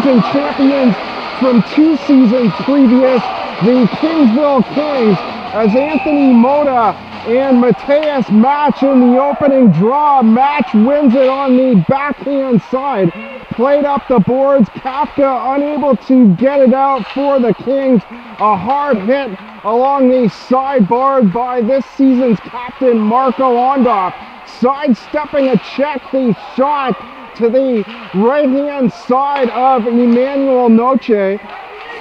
champions from 2 seasons previous, the Kingsville Kings, as Anthony Moda and Mateus match in the opening draw. Match wins it on the backhand side. Played up the boards. Kafka unable to get it out for the Kings. A hard hit along the sideboard by this season's captain, Marco Ondoff. Sidestepping a check, the shot to the right-hand side of Emmanuel Noche.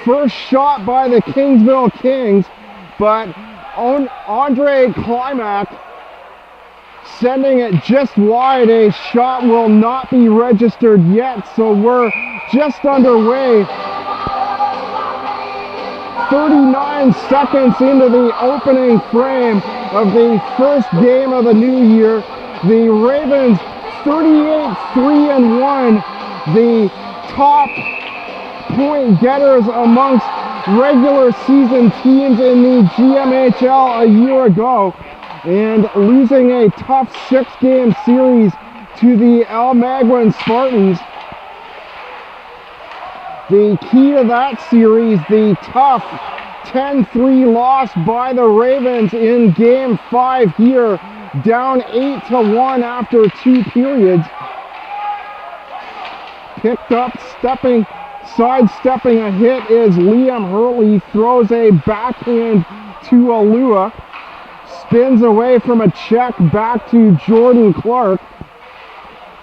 First shot by the Kingsville Kings, but Andre Klimak sending it just wide. A shot will not be registered yet, so we're just underway. 39 seconds into the opening frame of the first game of the new year. The Ravens 38-3-1, the top point getters amongst regular season teams in the GMHL a year ago, and losing a tough 6-game series to the Almaguin Spartans. The key to that series, the tough 10-3 loss by the Ravens in Game 5 here, down 8-1 after 2 periods. Picked up, sidestepping a hit is Liam Hurley, throws a backhand to Alua, spins away from a check back to Jordan Clark.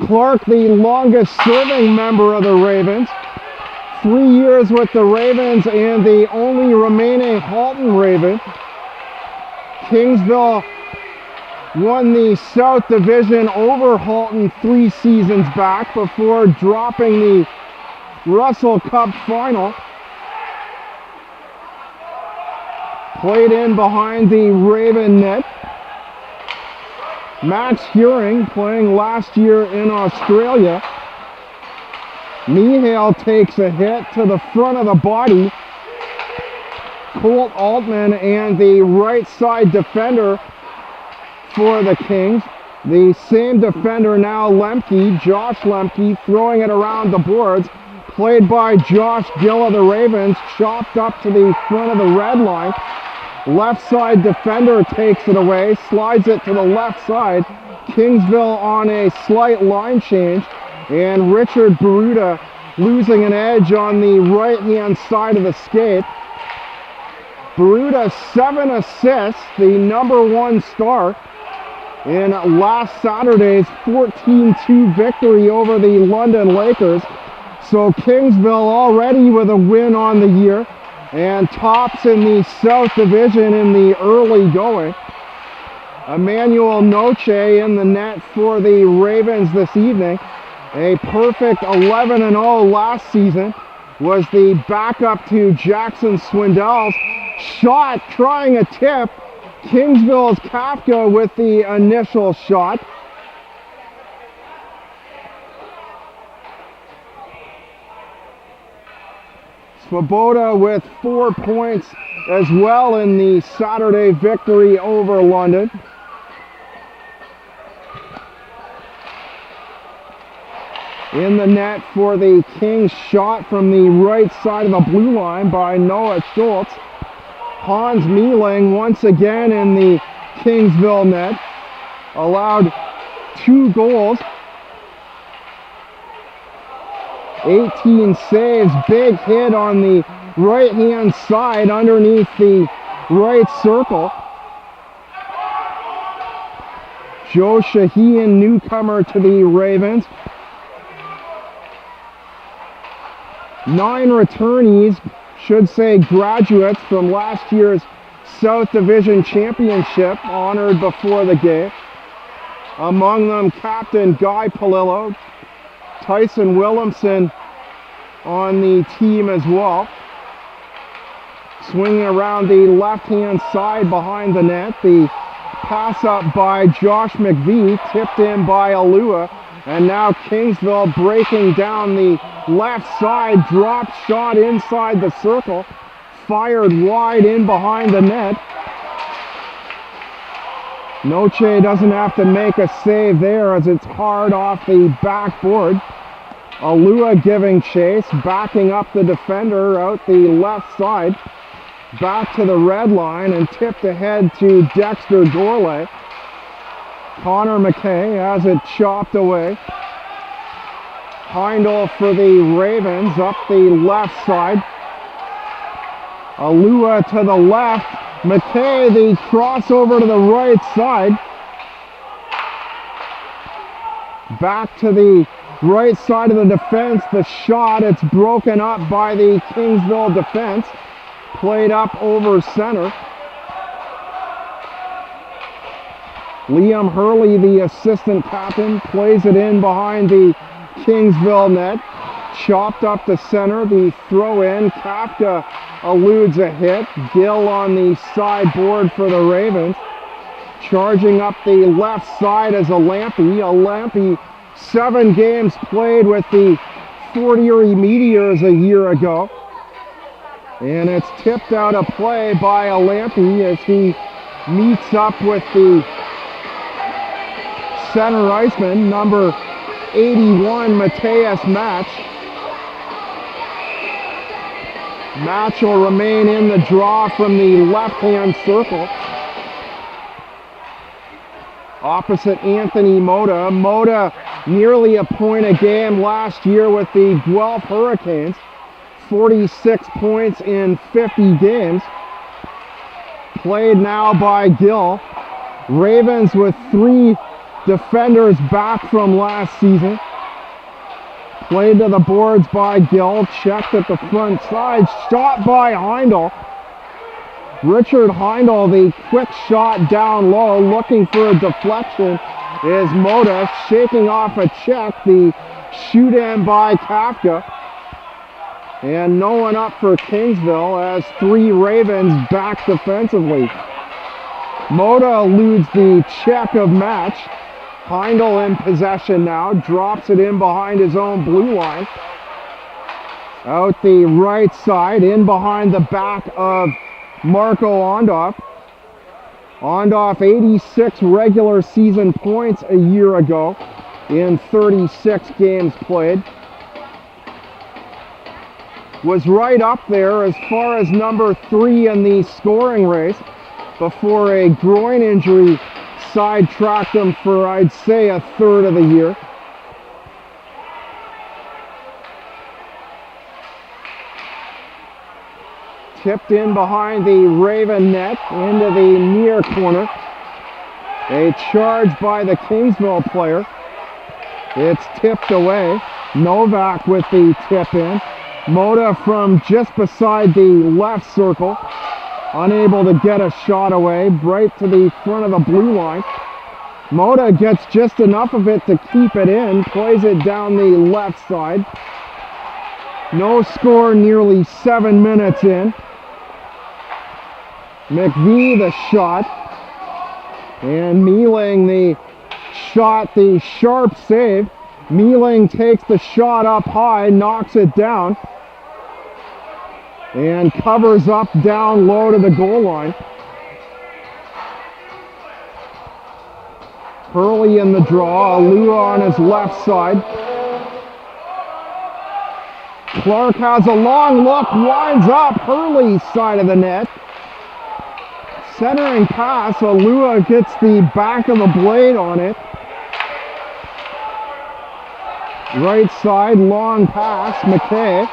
Clark, the longest serving member of the Ravens, 3 years with the Ravens and the only remaining Halton Raven. Kingsville won the South Division over Halton 3 seasons back before dropping the Russell Cup final. Played in behind the Raven net. Max Huring, playing last year in Australia. Mihail takes a hit to the front of the body. Colt Altman and the right side defender for the Kings. The same defender now, Lemke, Josh Lemke, throwing it around the boards. Played by Josh Gill of the Ravens, chopped up to the front of the red line. Left side defender takes it away, slides it to the left side. Kingsville on a slight line change, and Richard Baruta losing an edge on the right-hand side of the skate. Baruta 7 assists, the #1 star in last Saturday's 14-2 victory over the London Lakers. So Kingsville already with a win on the year and tops in the South Division in the early going. Emmanuel Noche in the net for the Ravens this evening. A perfect 11-0 last season. Was the backup to Jackson Swindell's shot, trying a tip. Kingsville's Kafka with the initial shot. Svoboda with 4 points as well in the Saturday victory over London. In the net for the Kings, shot from the right side of the blue line by Noah Schultz. Hans Mealing once again in the Kingsville net. Allowed 2 goals. 18 saves, big hit on the right-hand side underneath the right circle. Joe Shaheen, newcomer to the Ravens. 9 returnees, should say graduates from last year's South Division Championship, honored before the game. Among them, Captain Guy Palillo, Tyson Williamson on the team as well. Swinging around the left-hand side behind the net, the pass up by Josh McVie, tipped in by Alua, and now Kingsville breaking down the left side, drop shot inside the circle, fired wide in behind the net. Noche doesn't have to make a save there as it's hard off the backboard. Alua giving chase, backing up the defender out the left side. Back to the red line and tipped ahead to Dexter Gourlay. Connor McKay has it chopped away. Heindel for the Ravens up the left side. Alua to the left. McKay, the crossover to the right side. Back to the right side of the defense. The shot, it's broken up by the Kingsville defense. Played up over center. Liam Hurley, the assistant captain, plays it in behind the Kingsville net. Chopped up to center, the throw in. Kafka eludes a hit. Gill on the sideboard for the Ravens. Charging up the left side as a Lampy. 7 games played with the Fort Erie Meteors a year ago. And it's tipped out of play by a Lampy as he meets up with the center iceman, number 81, Mateus Match. Match will remain in the draw from the left-hand circle. Opposite Anthony Moda. Moda nearly a point a game last year with the Guelph Hurricanes. 46 points in 50 games. Played now by Gill. Ravens with 3 defenders back from last season. Played to the boards by Gill. Checked at the front side. Shot by Heindel. Richard Heindel, the quick shot down low, looking for a deflection, is Moda shaking off a check. The shoot in by Kafka. And no one up for Kingsville as 3 Ravens back defensively. Moda eludes the check of Match. Heindel in possession now, drops it in behind his own blue line. Out the right side, in behind the back of Marco Ondoff. Ondoff 86 regular season points a year ago in 36 games played. Was right up there as far as number 3 in the scoring race before a groin injury sidetracked him for, I'd say, a third of the year. Tipped in behind the Raven net into the near corner. A charge by the Kingsville player. It's tipped away. Novak with the tip in. Moda from just beside the left circle. Unable to get a shot away. Right to the front of the blue line. Moda gets just enough of it to keep it in. Plays it down the left side. No score nearly 7 minutes in. McVie the shot. And Mealing the shot, the sharp save. Mealing takes the shot up high, knocks it down. And covers up down low to the goal line. Hurley in the draw, Alua on his left side. Clark has a long look, winds up Hurley's side of the net. Centering pass, Alua gets the back of the blade on it. Right side, long pass, McKay.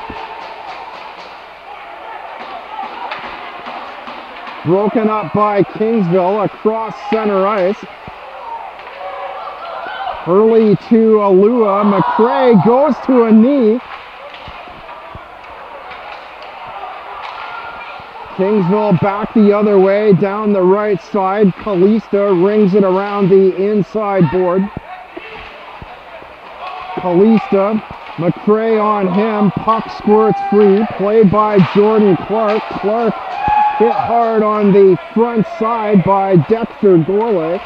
Broken up by Kingsville across center ice. Hurley to Alua. McCray goes to a knee. Kingsville back the other way down the right side. Kalista rings it around the inside board. Kalista, McCray on him. Puck squirts free. Played by Jordan Clark. Clark hit hard on the front side by Dexter Gourlay.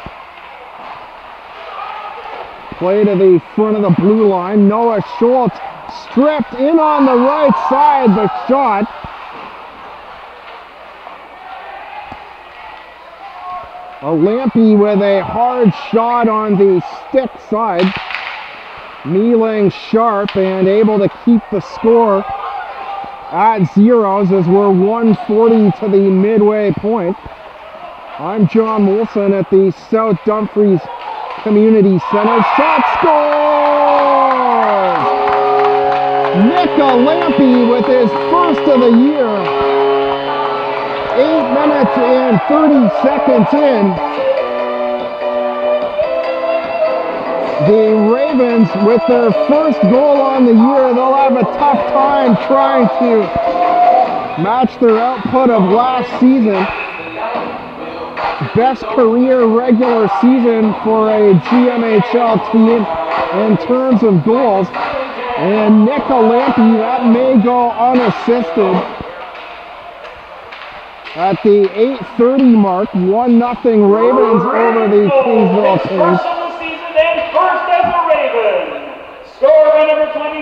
Play to the front of the blue line. Noah Schultz stripped in on the right side. The shot. A Lampy with a hard shot on the stick side. Mealing sharp and able to keep the score at zeros as we're 1:40 to the midway point. I'm John Molson at the South Dumfries Community Center. Shot scores! Nick Lampy with his first of the year. 8 minutes and 30 seconds in. The Ravens, with their first goal on the year, they'll have a tough time trying to match their output of last season. Best career regular season for a GMHL team in terms of goals. And Nick Lampy, that may go unassisted. At the 8:30 mark, 1-0 Ravens over the Kingsville Kings.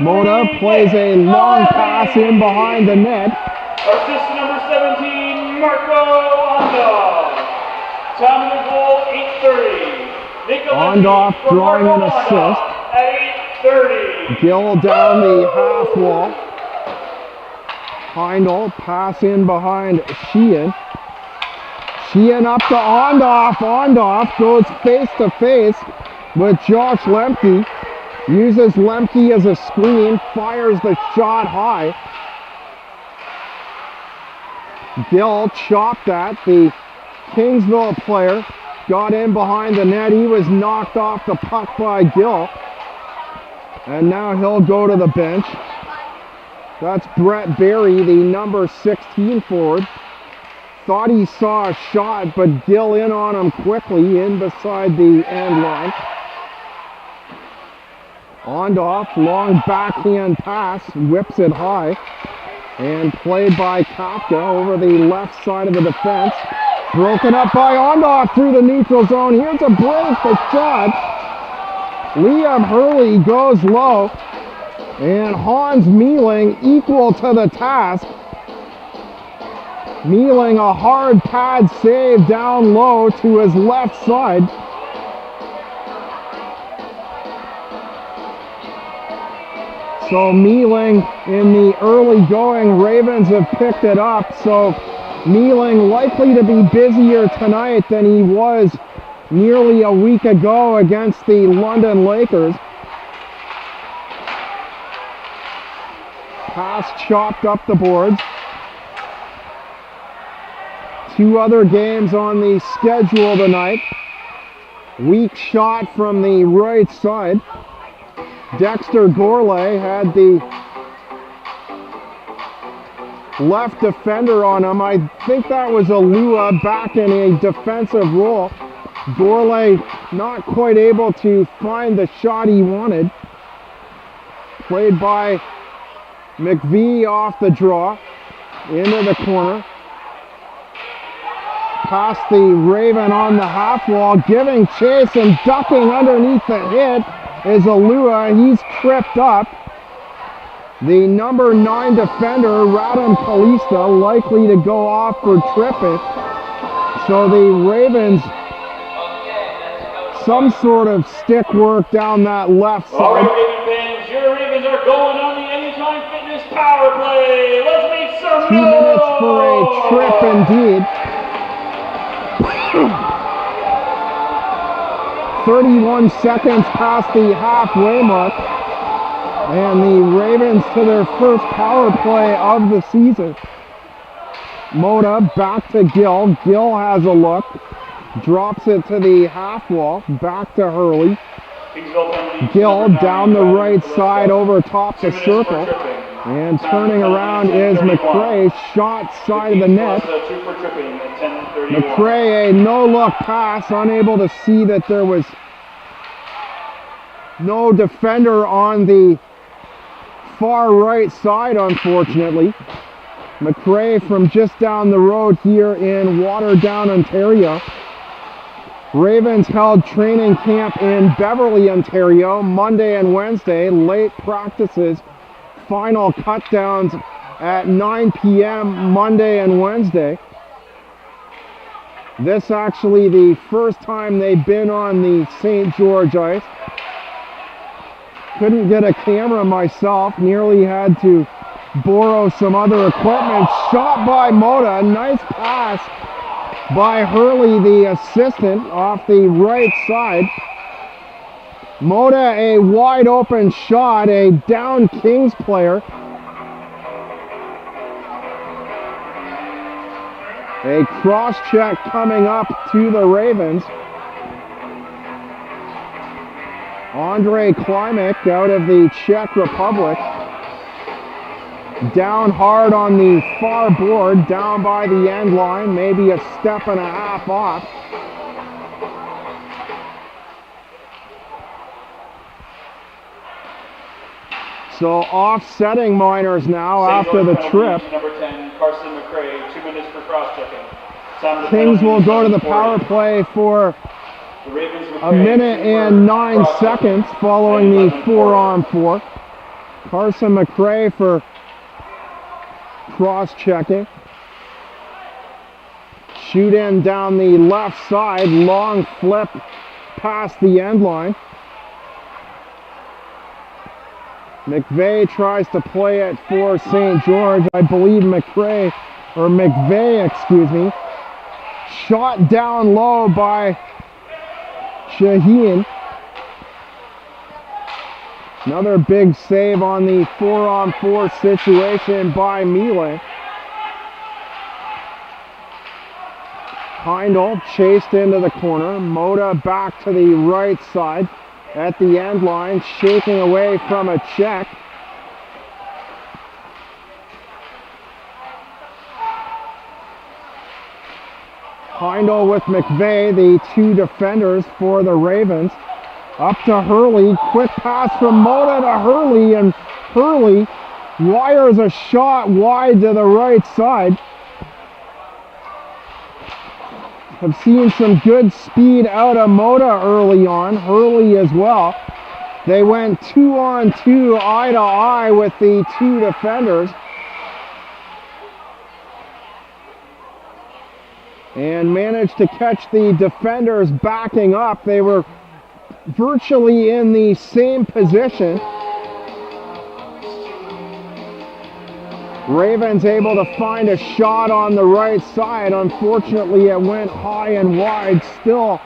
Moda plays a long pass in behind the net. Assist number 17, Marco Ondoff. Time of the goal, 8:30. Ondoff drawing an assist. At 8:30. Gill down the half wall. Heindel, pass in behind Sheehan. Sheehan up to Ondoff. Ondoff goes face to face with Josh Lemke. Uses Lemke as a screen, fires the shot high. Gill chopped at the Kingsville player. Got in behind the net. He was knocked off the puck by Gill. And now he'll go to the bench. That's Brett Berry, the number 16 forward. Thought he saw a shot, but Gill in on him quickly in beside the end line. Ondoff, long backhand pass, whips it high. And played by Kafka over the left side of the defense. Broken up by Ondoff through the neutral zone. Here's a break, the shot. Liam Hurley goes low. And Hans Mealing equal to the task. Mealing a hard pad save down low to his left side. So Mealing in the early going, Ravens have picked it up. So Mealing likely to be busier tonight than he was nearly a week ago against the London Lakers. Pass chopped up the boards. Two other games on the schedule tonight. Weak shot from the right side. Dexter Gourlay had the left defender on him. I think that was Alua back in a defensive role. Gourlay not quite able to find the shot he wanted. Played by McVie off the draw. Into the corner. Past the Raven on the half wall. Giving chase and ducking underneath the hit is Alua. He's tripped up. The number 9 defender, Radim Kalista, likely to go off for tripping. So the Ravens, some sort of stick work down that left side. All right, Raven fans, your Ravens are going on the Anytime Fitness power play. Let's make some 2 minutes for a trip indeed. 31 seconds past the halfway mark. And the Ravens to their first power play of the season. Moda back to Gill. Gill has a look. Drops it to the half wall. Back to Hurley. Gill down the right side over top the circle. And turning around is McCray. Shot side of the net. McCray, a no-look pass. Unable to see that there was no defender on the far right side, unfortunately. McCray from just down the road here in Waterdown, Ontario. Ravens held training camp in Beverly, Ontario, Monday and Wednesday. Late practices, final cut-downs at 9 p.m. Monday and Wednesday. This actually the first time they've been on the St. George ice. Couldn't get a camera myself. Nearly had to borrow some other equipment. Shot by Moda. Nice pass by Hurley, the assistant, off the right side. Moda, a wide open shot, a down Kings player. A cross check coming up to the Ravens. Andre Klimek out of the Czech Republic. Down hard on the far board, down by the end line, maybe a step and a half off. So offsetting Miners now after the trip. Number 10, Carson McRae, 2 minutes for cross-checking. Kings will go to the power play for a minute and 9 seconds following the 4-on-4. Carson McRae for cross-checking. Shoot in down the left side, long flip past the end line. McVeigh tries to play it for St. George. I believe McVeigh, excuse me. Shot down low by Shaheen. Another big save on the 4-on-4 situation by Miele. Heindel chased into the corner. Moda back to the right side at the end line, shaking away from a check. Heindel with McVeigh, the two defenders for the Ravens. Up to Hurley, quick pass from Moda to Hurley, and Hurley wires a shot wide to the right side. Have seen some good speed out of Moda early on, Hurley as well. They went 2-on-2, eye to eye with the two defenders. And managed to catch the defenders backing up. They were virtually in the same position. Ravens able to find a shot on the right side. Unfortunately, it went high and wide. Still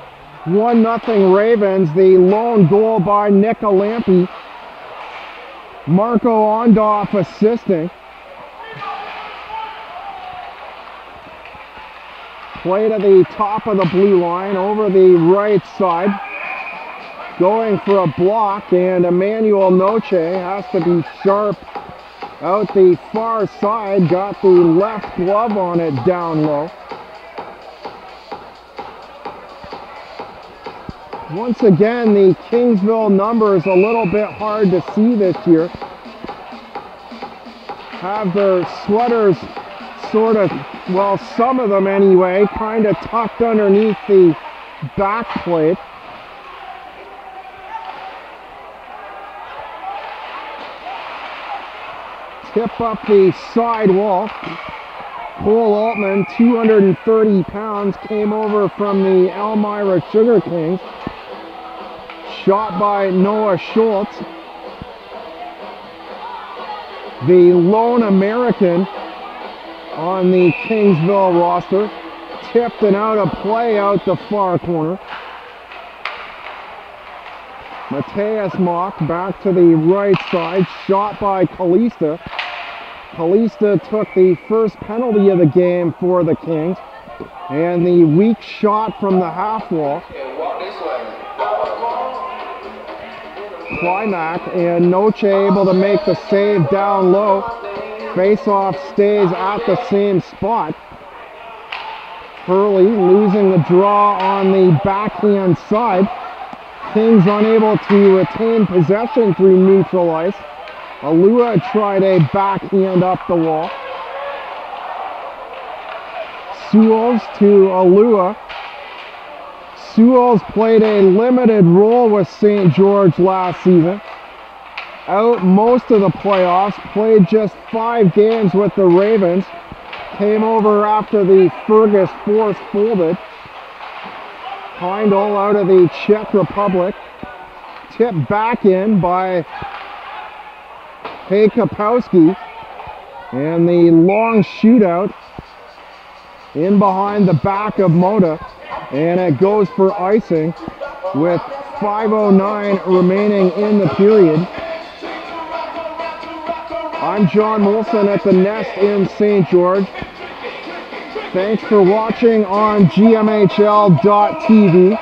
1-0 Ravens. The lone goal by Nick Alampi. Marco Ondoff assisting. Play to the top of the blue line over the right side. Going for a block, and Emmanuel Noche has to be sharp out the far side. Got the left glove on it down low. Once again, the Kingsville numbers a little bit hard to see this year. Have their sweaters sort of, well, some of them anyway, kind of tucked underneath the back plate. Tip up the side wall. Cole Altman, 230 pounds, came over from the Elmira Sugar Kings. Shot by Noah Schultz. The lone American on the Kingsville roster. Tipped and out of play out the far corner. Mateus Mock back to the right side. Shot by Kalista. Kalista took the first penalty of the game for the Kings. And the weak shot from the half wall. Klimek and Noche able to make the save down low. Face-off stays at the same spot. Hurley losing the draw on the backhand side. Kings unable to retain possession through neutral ice. Alua tried a backhand up the wall. Sewells to Alua. Sewells played a limited role with St. George last season. Out most of the playoffs, played just 5 games with the Ravens. Came over after the Fergus Force folded. Heindel out of the Czech Republic. Tipped back in by Kapowski. And the long shootout in behind the back of Moda. And it goes for icing with 5:09 remaining in the period. I'm John Molson at the Nest in St. George. Thanks for watching on GMHL.tv.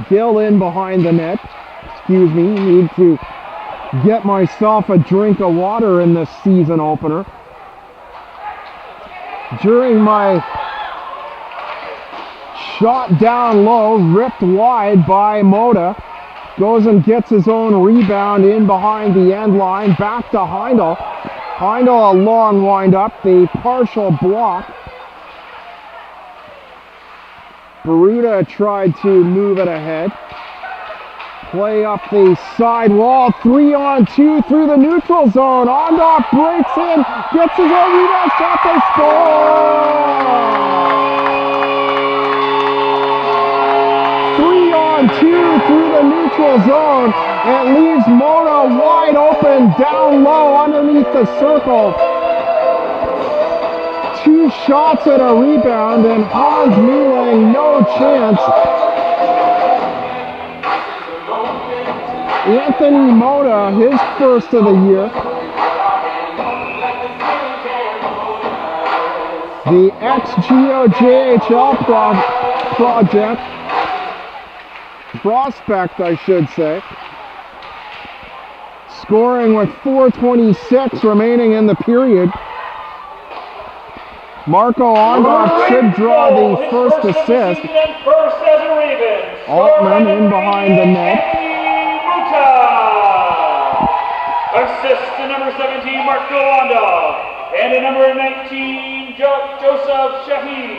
Gill in behind the net. Excuse me, need to get myself a drink of water in this season opener. During my shot down low, ripped wide by Moda. Goes and gets his own rebound in behind the end line. Back to Heindel. Heindel a long wind up, the partial block. Baruta tried to move it ahead. Play up the side wall, 3-on-2 through the neutral zone. Ondoff breaks in, gets his own rebound shot, they score! 3-on-2 through the neutral zone. It leaves Mona wide open, down low underneath the circle. 2 shots and a rebound, and Hans Mueling no chance. Anthony Moda, his first of the year. The ex-GOJHL prospect, I should say. Scoring with 4:26 remaining in the period. Marco Ondoff should draw the first assist. Altman in behind the net. Assist to number 17, Marco Ondoff, and to number 19, Joseph Shaheen.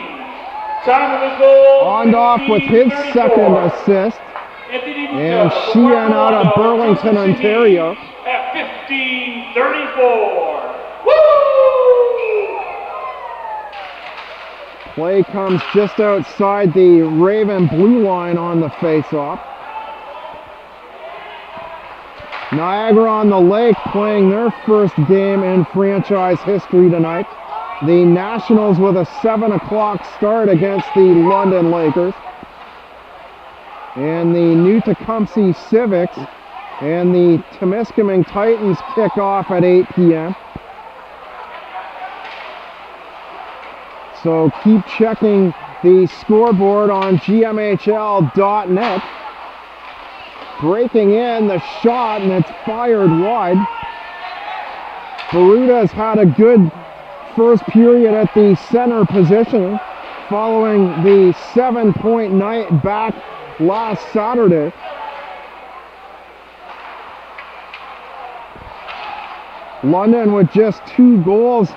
Time of the goal. Ondoff with his second assist. And Sheehan out of Burlington, Ontario. At 15:34. Woo! Play comes just outside the Raven blue line on the face-off. Niagara on the Lake playing their first game in franchise history tonight. The Nationals with a 7 o'clock start against the London Lakers. And the New Tecumseh Civics and the Temiskaming Titans kick off at 8 p.m. So keep checking the scoreboard on GMHL.net. Breaking in the shot, and it's fired wide. Baruta's had a good first period at the center position following the 7-point night back last Saturday. London with just 2 goals.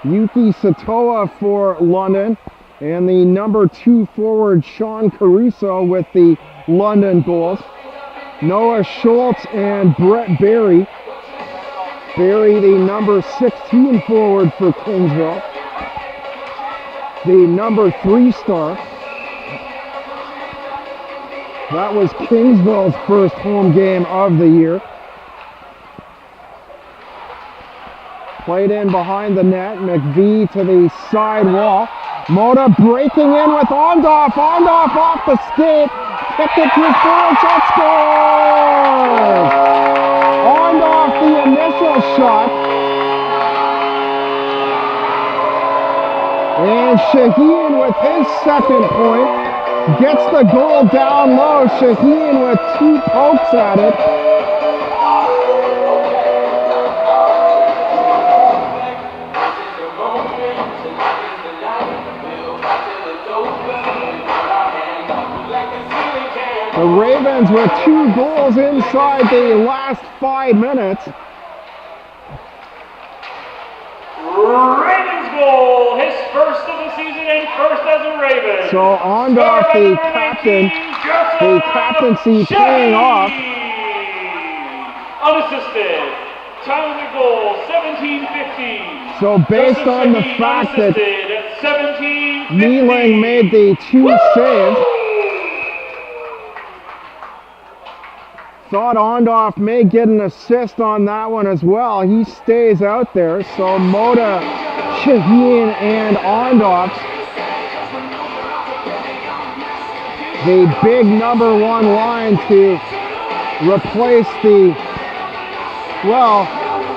Yuki Satoa for London, and the number 2 forward Sean Caruso with the London goals. Noah Schultz and Brett Barry. Barry, the number 16 forward for Kingsville, the number 3 star. That was Kingsville's first home game of the year. Played in behind the net. McVie to the side wall. Moda breaking in with Ondoff. Ondoff off the skate. Kicked it to his forward shot. Scores! Ondoff the initial shot. And Shaheen with his second point. Gets the goal down low. Shaheen with 2 pokes at it. The Ravens with 2 goals inside the last 5 minutes. Ravens goal, his first of the season and first as a Raven. So Ondoff, the captaincy paying off. Unassisted. Time of the goal, 17:15. So based on the fact that Mealing made the 2 saves, thought Ondoff may get an assist on that one as well. He stays out there. So Moda, Shaheen, and Ondoff, the big number 1 line to replace the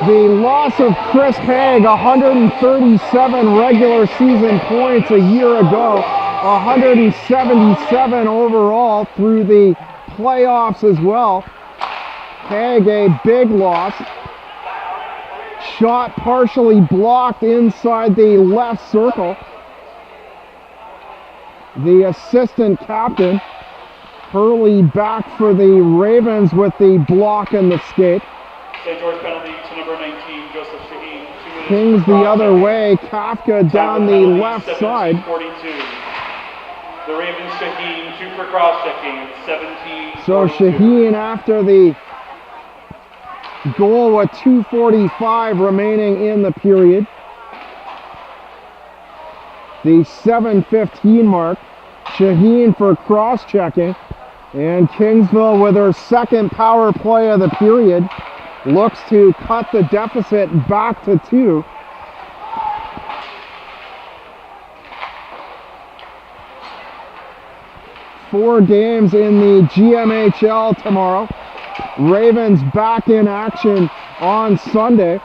loss of Chris Haig, 137 regular season points a year ago, 177 overall through the playoffs as well. Haig, a big loss. Shot partially blocked inside the left circle. The assistant captain, Hurley, back for the Ravens with the block and the skate. St. George penalty to number 19, Joseph Shaheen. Kings the other way, Kafka down the left side. 42. The Ravens, Shaheen, 2 for cross-checking, 17. So Shaheen, after the goal with 2:45 remaining in the period, the 7:15 mark, Shaheen for cross-checking, and Kingsville with her second power play of the period looks to cut the deficit back to 2. Four games in the GMHL tomorrow. Ravens back in action on Sunday.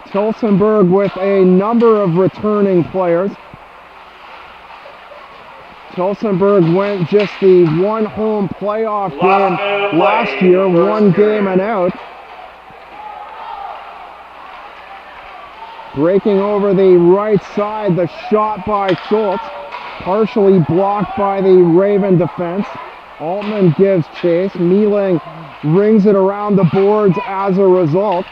Tillsonburg with a number of returning players. Tillsonburg went just the 1 home playoff game last year, 1 game and out. Breaking over the right side, the shot by Schultz, partially blocked by the Raven defense. Altman gives chase. Mealing rings it around the boards as a result.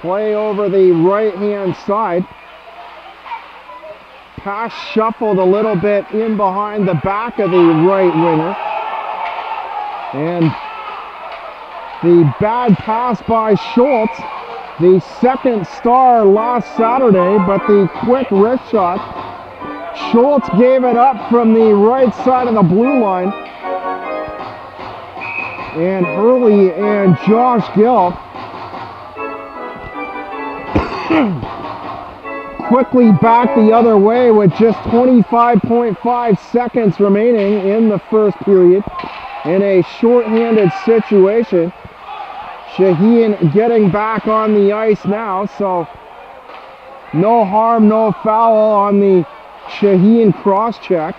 Play over the right-hand side. Pass shuffled a little bit in behind the back of the right winger. And the bad pass by Schultz, the second star last Saturday, but the quick wrist shot. Schultz gave it up from the right side of the blue line. And Hurley and Josh Gill quickly back the other way with just 25.5 seconds remaining in the first period in a shorthanded situation. Shaheen getting back on the ice now, so no harm, no foul on the Shaheen cross-check.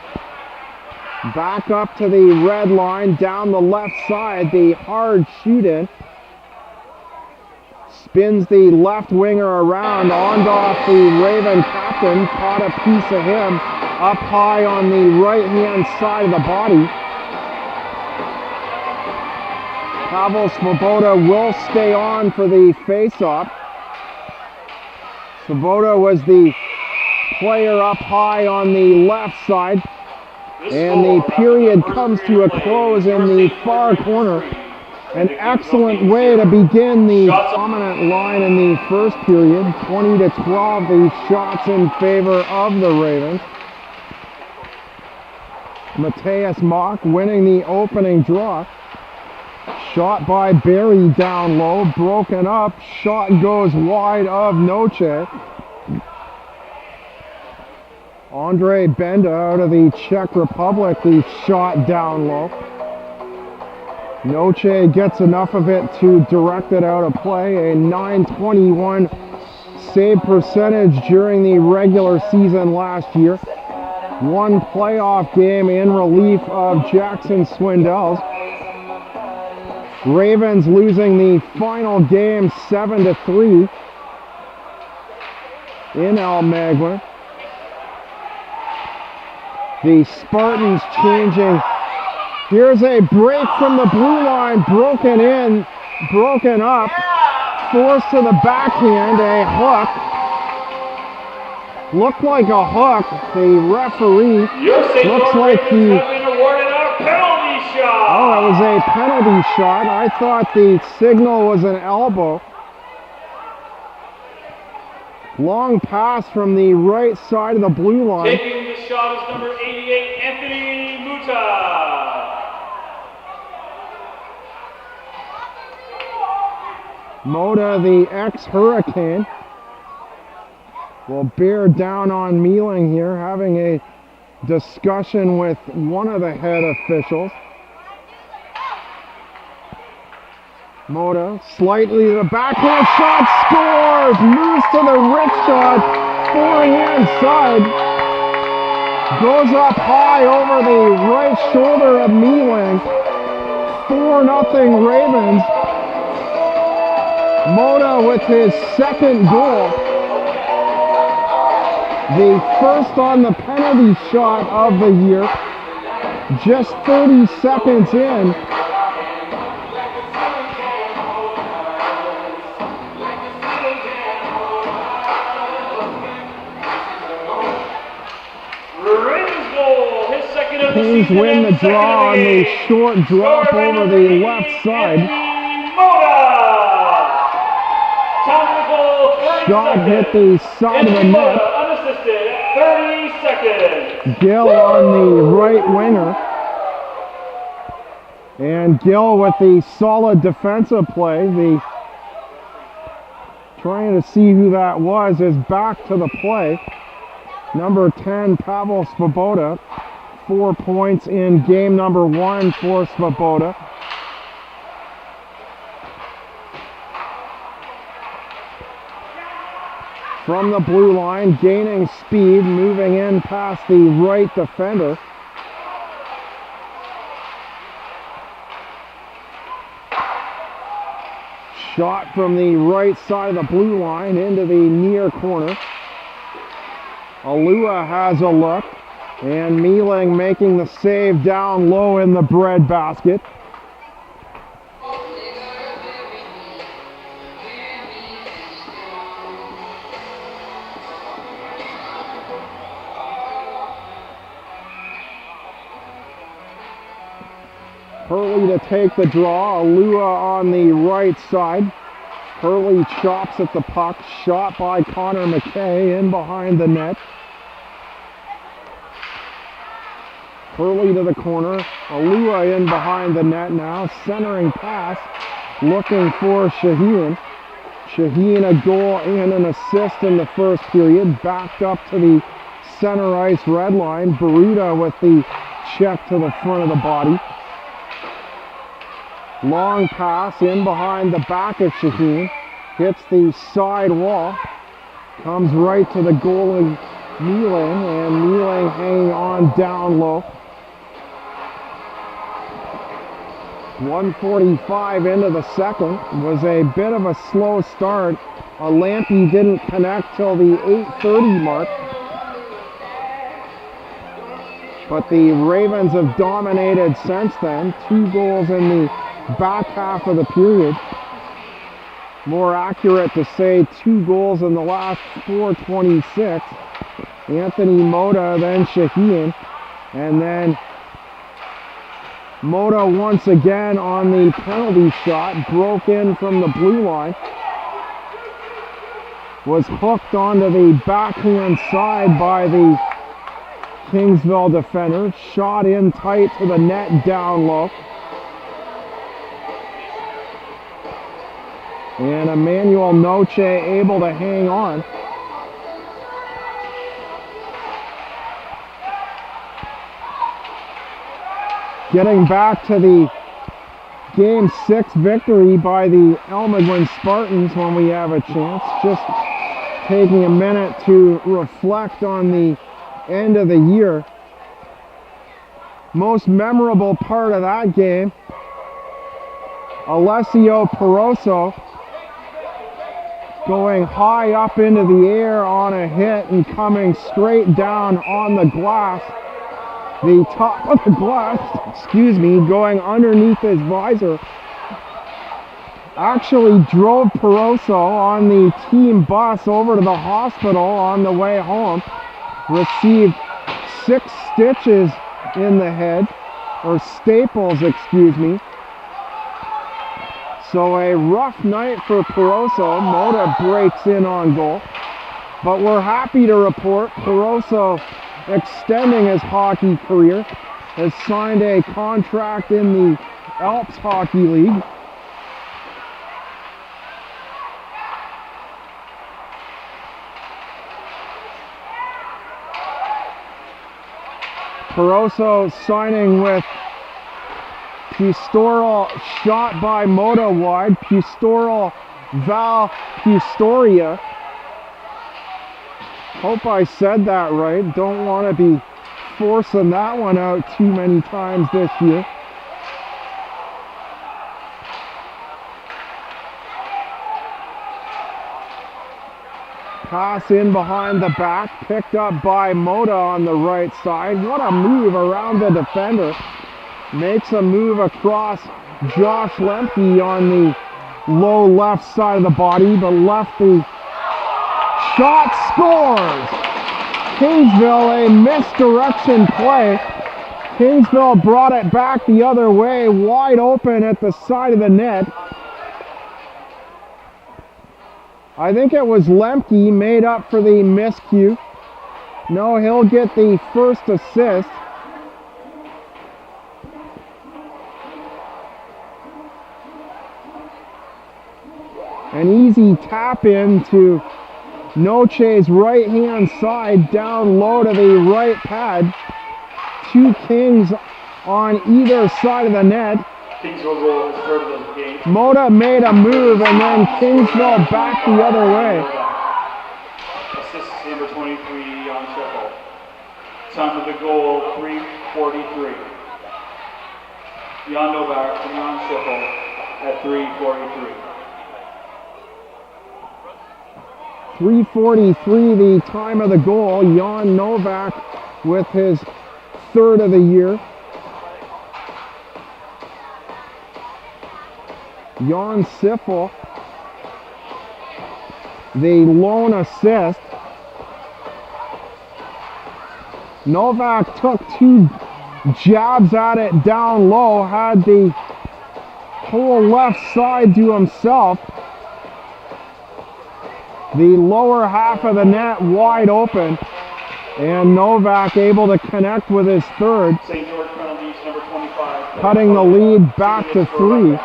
Back up to the red line, down the left side, the hard shoot-in. Spins the left winger around, Ondoff, the Raven captain, caught a piece of him up high on the right-hand side of the body. Pavel Svoboda will stay on for the face-off. Svoboda was the player up high on the left side. And the period comes to a close in the far corner. An excellent way to begin the dominant line in the first period. 20-12, the shots in favor of the Ravens. Mateus Mock winning the opening draw. Shot by Barry down low, broken up. Shot goes wide of Noche. Andre Benda out of the Czech Republic, the shot down low. Noche gets enough of it to direct it out of play. A .921 save percentage during the regular season last year. One playoff game in relief of Jackson Swindells. Ravens losing the final game 7-3 in Almagua. The Spartans changing. Here's a break from the blue line, broken in, broken up, forced to the backhand, a hook. Looked like a hook. The referee looks like he shot. Oh, it was a penalty shot. I thought the signal was an elbow. Long pass from the right side of the blue line. Taking the shot is number 88, Anthony Muta. Moda, the ex-Hurricane, will bear down on Mealing here, having a discussion with one of the head officials. Moda, slightly to the backhand shot, scores! Moves to the wrist shot, forehand side. Goes up high over the right shoulder of Mealing. 4-0 Ravens. Moda with his second goal. The first on the penalty shot of the year. Just 30 seconds in. Ravens goal, his second of the Kings season win the and second draw of on the the game. short drop Scored by over number the 80, left side. Anthony Moda. Time of the goal, 30 Shot seconds. hit the side of the Anthony net. Moda, unassisted, 30 seconds. Gill on the right winger. And Gill with the solid defensive play. The trying to see who that was is back to the play. Number 10, Pavel Svoboda. 4 points in game number 1 for Svoboda. From the blue line, gaining speed, moving in past the right defender. Shot from the right side of the blue line into the near corner. Alua has a look, and Mealing making the save down low in the breadbasket. Hurley to take the draw, Alua on the right side. Hurley chops at the puck, shot by Connor McKay in behind the net. Hurley to the corner, Alua in behind the net now, centering pass, looking for Shaheen. Shaheen a goal and an assist in the first period, backed up to the center ice red line. Baruta with the check to the front of the body. Long pass in behind the back of Shaheen, hits the side wall, comes right to the goalie Mealing, and Mealing hanging on down low. 1:45 into the second, was a bit of a slow start. Lampy didn't connect till the 8:30 mark. But the Ravens have dominated since then. 2 goals in the back half of the period. More accurate to say 2 goals in the last 4:26. Anthony Moda, then Shaheen, and then Moda once again on the penalty shot, broke in from the blue line, was hooked onto the backhand side by the Kingsville defender, shot in tight to the net down low. And Emmanuel Noche able to hang on. Getting back to the Game 6 victory by the Elmwood Spartans when we have a chance. Just taking a minute to reflect on the end of the year. Most memorable part of that game, Alessio Peroso going high up into the air on a hit and coming straight down on the glass. The top of the glass, going underneath his visor. Actually drove Peroso on the team bus over to the hospital on the way home. Received 6 stitches in the head. or Staples, excuse me. So a rough night for Peroso. Moda breaks in on goal. But we're happy to report Peroso extending his hockey career, has signed a contract in the Alps Hockey League. Peroso signing with Pustoral, shot by Moda wide. Pustoral, Val Pustoria. Hope I said that right. Don't want to be forcing that one out too many times this year. Pass in behind the back, picked up by Moda on the right side. What a move around the defender. Makes a move across Josh Lemke on the low left side of the body, but lefty shot scores! Kingsville, a misdirection play. Kingsville brought it back the other way, wide open at the side of the net. I think it was Lemke made up for the miscue. No, he'll get the first assist. An easy tap in to Noche's right hand side, down low to the right pad. Two Kings on either side of the net. Kingsville goal is third of the game. Moda made a move and then Kingsville back the other way. Assist number 23 on Sheffield. Time of the goal, 3:43. Jan Novak from Jan Sheffield at 3:43. 3:43 the time of the goal. Jan Novak with his third of the year. Jan Siffel, the lone assist. Novak took two jabs at it down low, had the whole left side to himself. The lower half of the net wide open, and Novak able to connect with his third, St. George penalties, number 25. cutting the lead back to 3.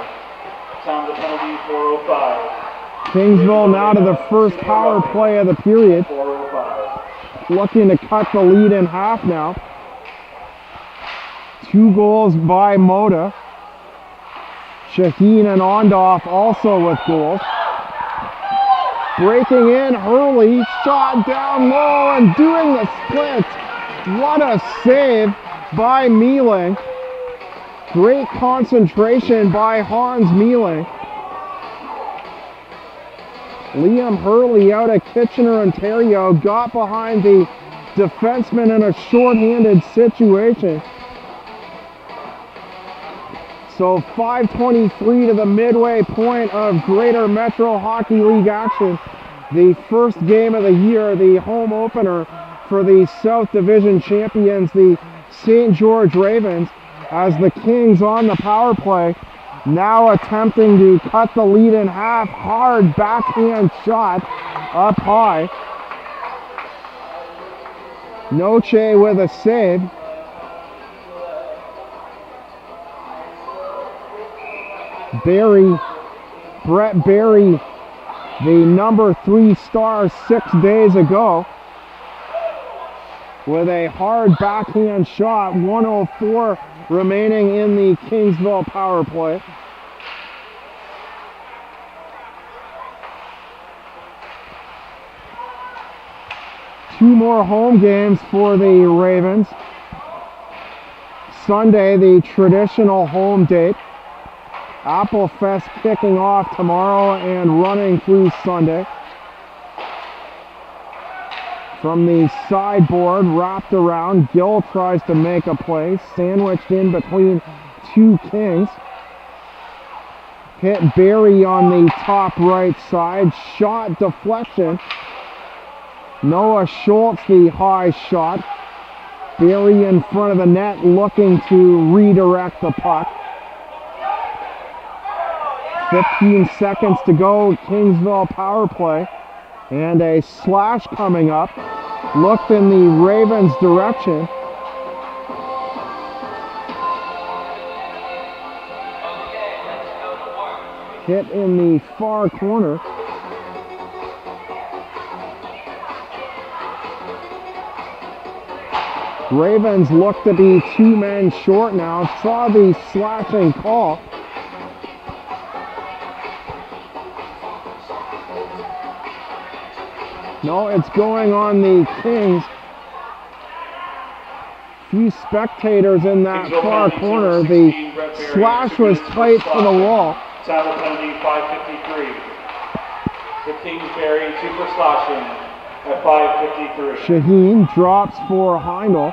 Time the penalty, 4:05. Kingsville now to the first power play of the period. 4:05. Looking to cut the lead in half now. 2 goals by Moda. Shaheen and Ondoff also with goals. Breaking in, Hurley, shot down low and doing the split. What a save by Mealing. Great concentration by Hans Mealing. Liam Hurley out of Kitchener, Ontario, got behind the defenseman in a shorthanded situation. So 5:23 to the midway point of Greater Metro Hockey League action. The first game of the year, the home opener for the South Division champions, the St. George Ravens, as the Kings on the power play, now attempting to cut the lead in half. Hard backhand shot up high. Noche with a save. Brett Berry, the number 3 star 6 days ago, with a hard backhand shot. 1:04 remaining in the Kingsville power play. Two more home games for the Ravens. Sunday, the traditional home date. Applefest kicking off tomorrow and running through Sunday. From the sideboard, wrapped around, Gill tries to make a play, sandwiched in between 2 Kings. Hit Barry on the top right side, shot deflection. Noah Schultz, the high shot. Barry in front of the net looking to redirect the puck. 15 seconds to go, Kingsville power play. And a slash coming up. Looked in the Ravens' direction. Hit in the far corner. Ravens look to be 2 men short now. Saw the slashing call. No, it's going on the Kings. Few spectators in that far corner. The slash was tight to the wall. Time of penalty 5:53. The Kingsbury 2 for slashing at 5:53. Shaheen drops for Heindel.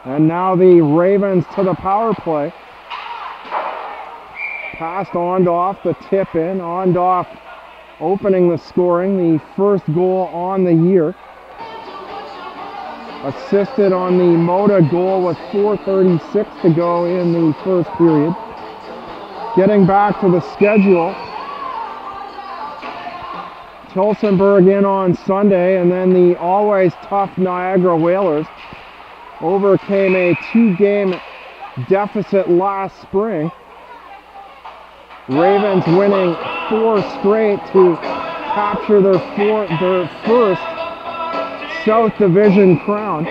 And now the Ravens to the power play. Passed Ondoff, the tip in. Ondoff opening the scoring, the first goal on the year. Assisted on the Moda goal with 4:36 to go in the first period. Getting back to the schedule. Tilsonburg in on Sunday, and then the always tough Niagara Whalers overcame a 2-game deficit last spring. Ravens winning 4 straight to capture their first South Division crown.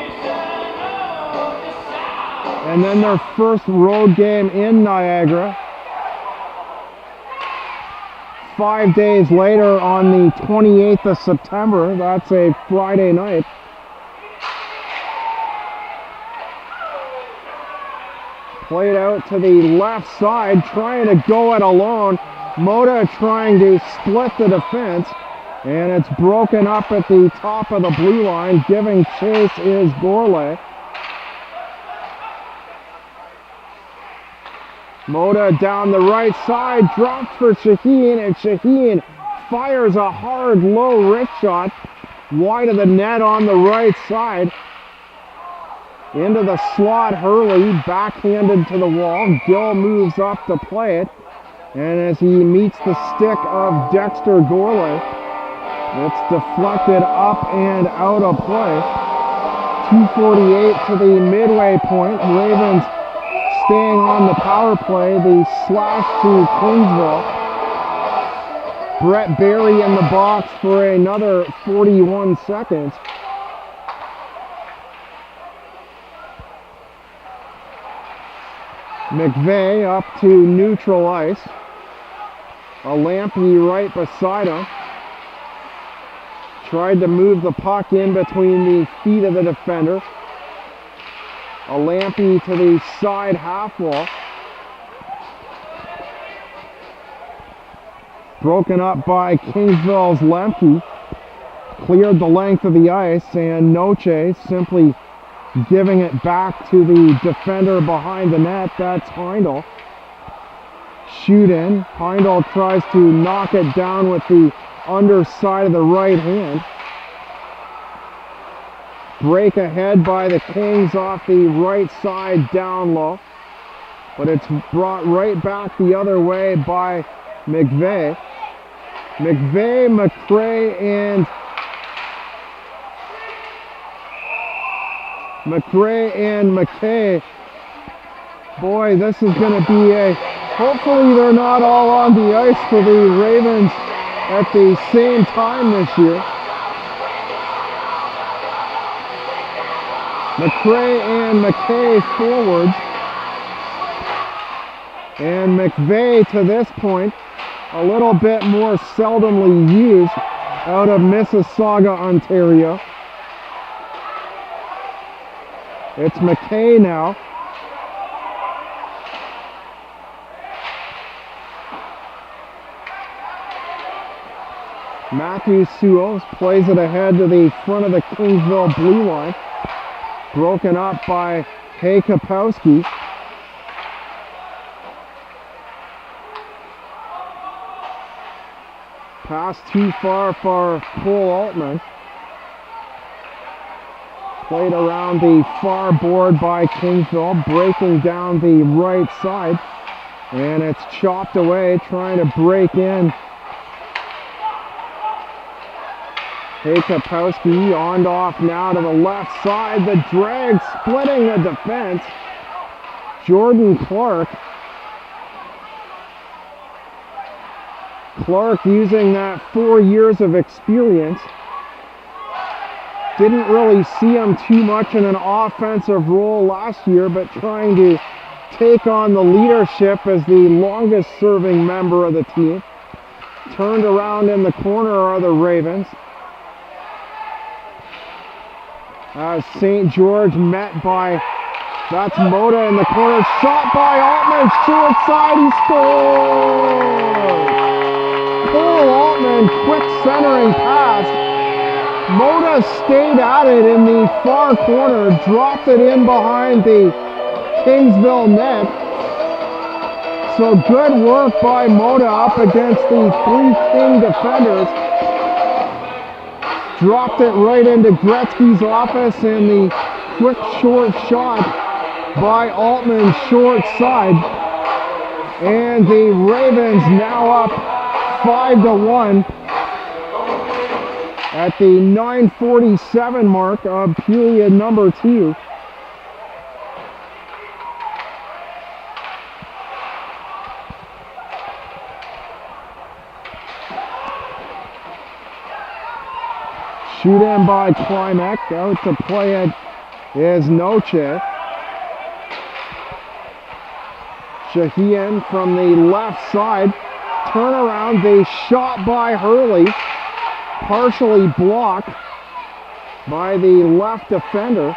And then their first road game in Niagara. 5 days later on the 28th of September, that's a Friday night. Played out to the left side, trying to go it alone. Moda trying to split the defense, and it's broken up at the top of the blue line. Giving chase is Gourlay. Moda down the right side, drops for Shaheen, and Shaheen fires a hard low wrist shot wide of the net on the right side. Into the slot, Hurley, backhanded to the wall. Gill moves up to play it. And as he meets the stick of Dexter Gourlay, it's deflected up and out of play. 2:48 to the midway point. Ravens staying on the power play. The slash to Kingsville. Brett Barry in the box for another 41 seconds. McVeigh up to neutral ice. A Lampy right beside him. Tried to move the puck in between the feet of the defender. A Lampy to the side half wall. Broken up by Kingsville's Lemke. Cleared the length of the ice, and Noche simply giving it back to the defender behind the net. That's Heindel. Shoot in. Heindel tries to knock it down with the underside of the right hand. Break ahead by the Kings off the right side down low. But it's brought right back the other way by McVeigh. McVeigh, McCray, and McKay. Boy, this is going to be a... Hopefully they're not all on the ice for the Ravens at the same time this year. McCray and McKay forwards. And McVeigh to this point, a little bit more seldomly used out of Mississauga, Ontario. It's McKay now. Matthew Sewells plays it ahead to the front of the Kingsville blue line. Broken up by Hay Kapowski. Pass too far for Cole Altman. Played around the far board by Kingsville, breaking down the right side. And it's chopped away, trying to break in. Kapowski on off now to the left side. The drag splitting the defense. Jordan Clark. Clark using that 4 years of experience. Didn't really see him too much in an offensive role last year, but trying to take on the leadership as the longest serving member of the team. Turned around in the corner are the Ravens. As St. George met by, that's Moda in the corner, shot by Altman, short side, he scores! Cole Altman, quick centering pass. Moda stayed at it in the far corner, dropped it in behind the Kingsville net. So good work by Moda up against the 3 King defenders. Dropped it right into Gretzky's office, and the quick short shot by Altman short side. And the Ravens now up 5-1 at the 9:47 mark of period number 2. Shoot in by Klimek, out to play it is Noche. Shahian from the left side, turn around, the shot by Hurley, partially blocked by the left defender.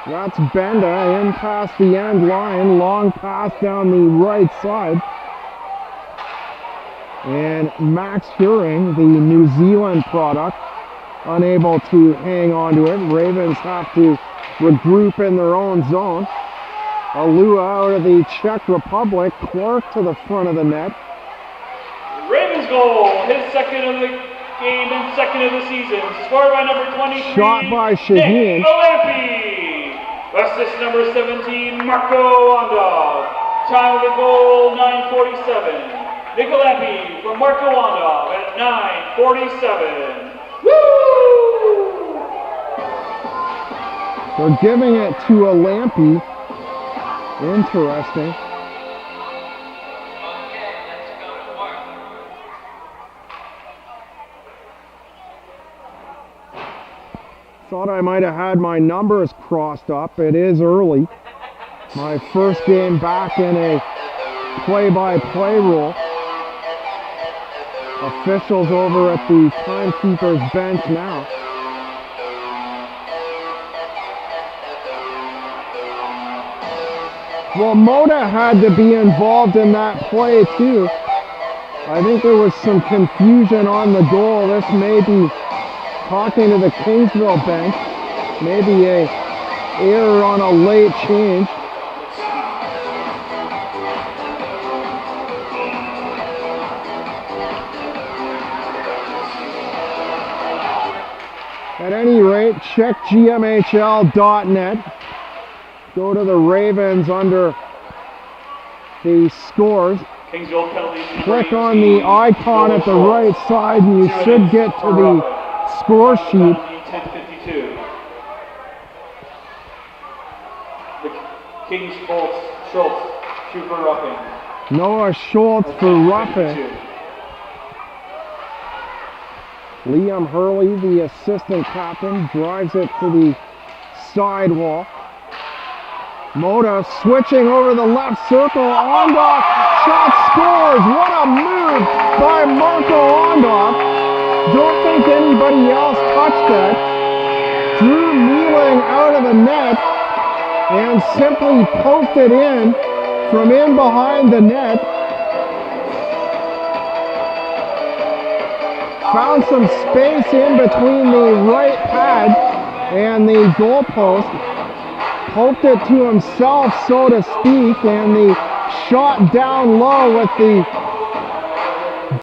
That's Benda in past the end line, long pass down the right side. And Max Huring, the New Zealand product, unable to hang on to it. Ravens have to regroup in their own zone. Alua out of the Czech Republic, Clark to the front of the net. Ravens goal, his second of the game and second of the season, scored by number 23. Shot by Shaheen. Nick Olampi. Assist number 17, Marco Ondov. Time of the goal, 9:47. Nick Olampi from Marco Ondov at 9:47. Woo! They're giving it to Olampi. Interesting. Thought I might have had my numbers crossed up. It is early. My first game back in a play-by-play role. Officials over at the timekeeper's bench now. Well, Moda had to be involved in that play too. I think there was some confusion on the goal. This may be, talking to the Kingsville bench, maybe a error on a late change. At any rate, check gmhl.net. Go to the Ravens under the scores. Click on the icon at the right side and you should get to the score sheet. 10:52. The Kings Schultz, shoot for roughing. Noah Schultz for roughing. Liam Hurley, the assistant captain, drives it to the sidewall. Moda switching over the left circle. Ondorf, shot scores. What a move by Marco Ondorf. Don't think anybody else touched that. Drew Mealing out of the net and simply poked it in from in behind the net. Found some space in between the right pad and the goalpost. Poked it to himself, so to speak, and the shot down low with the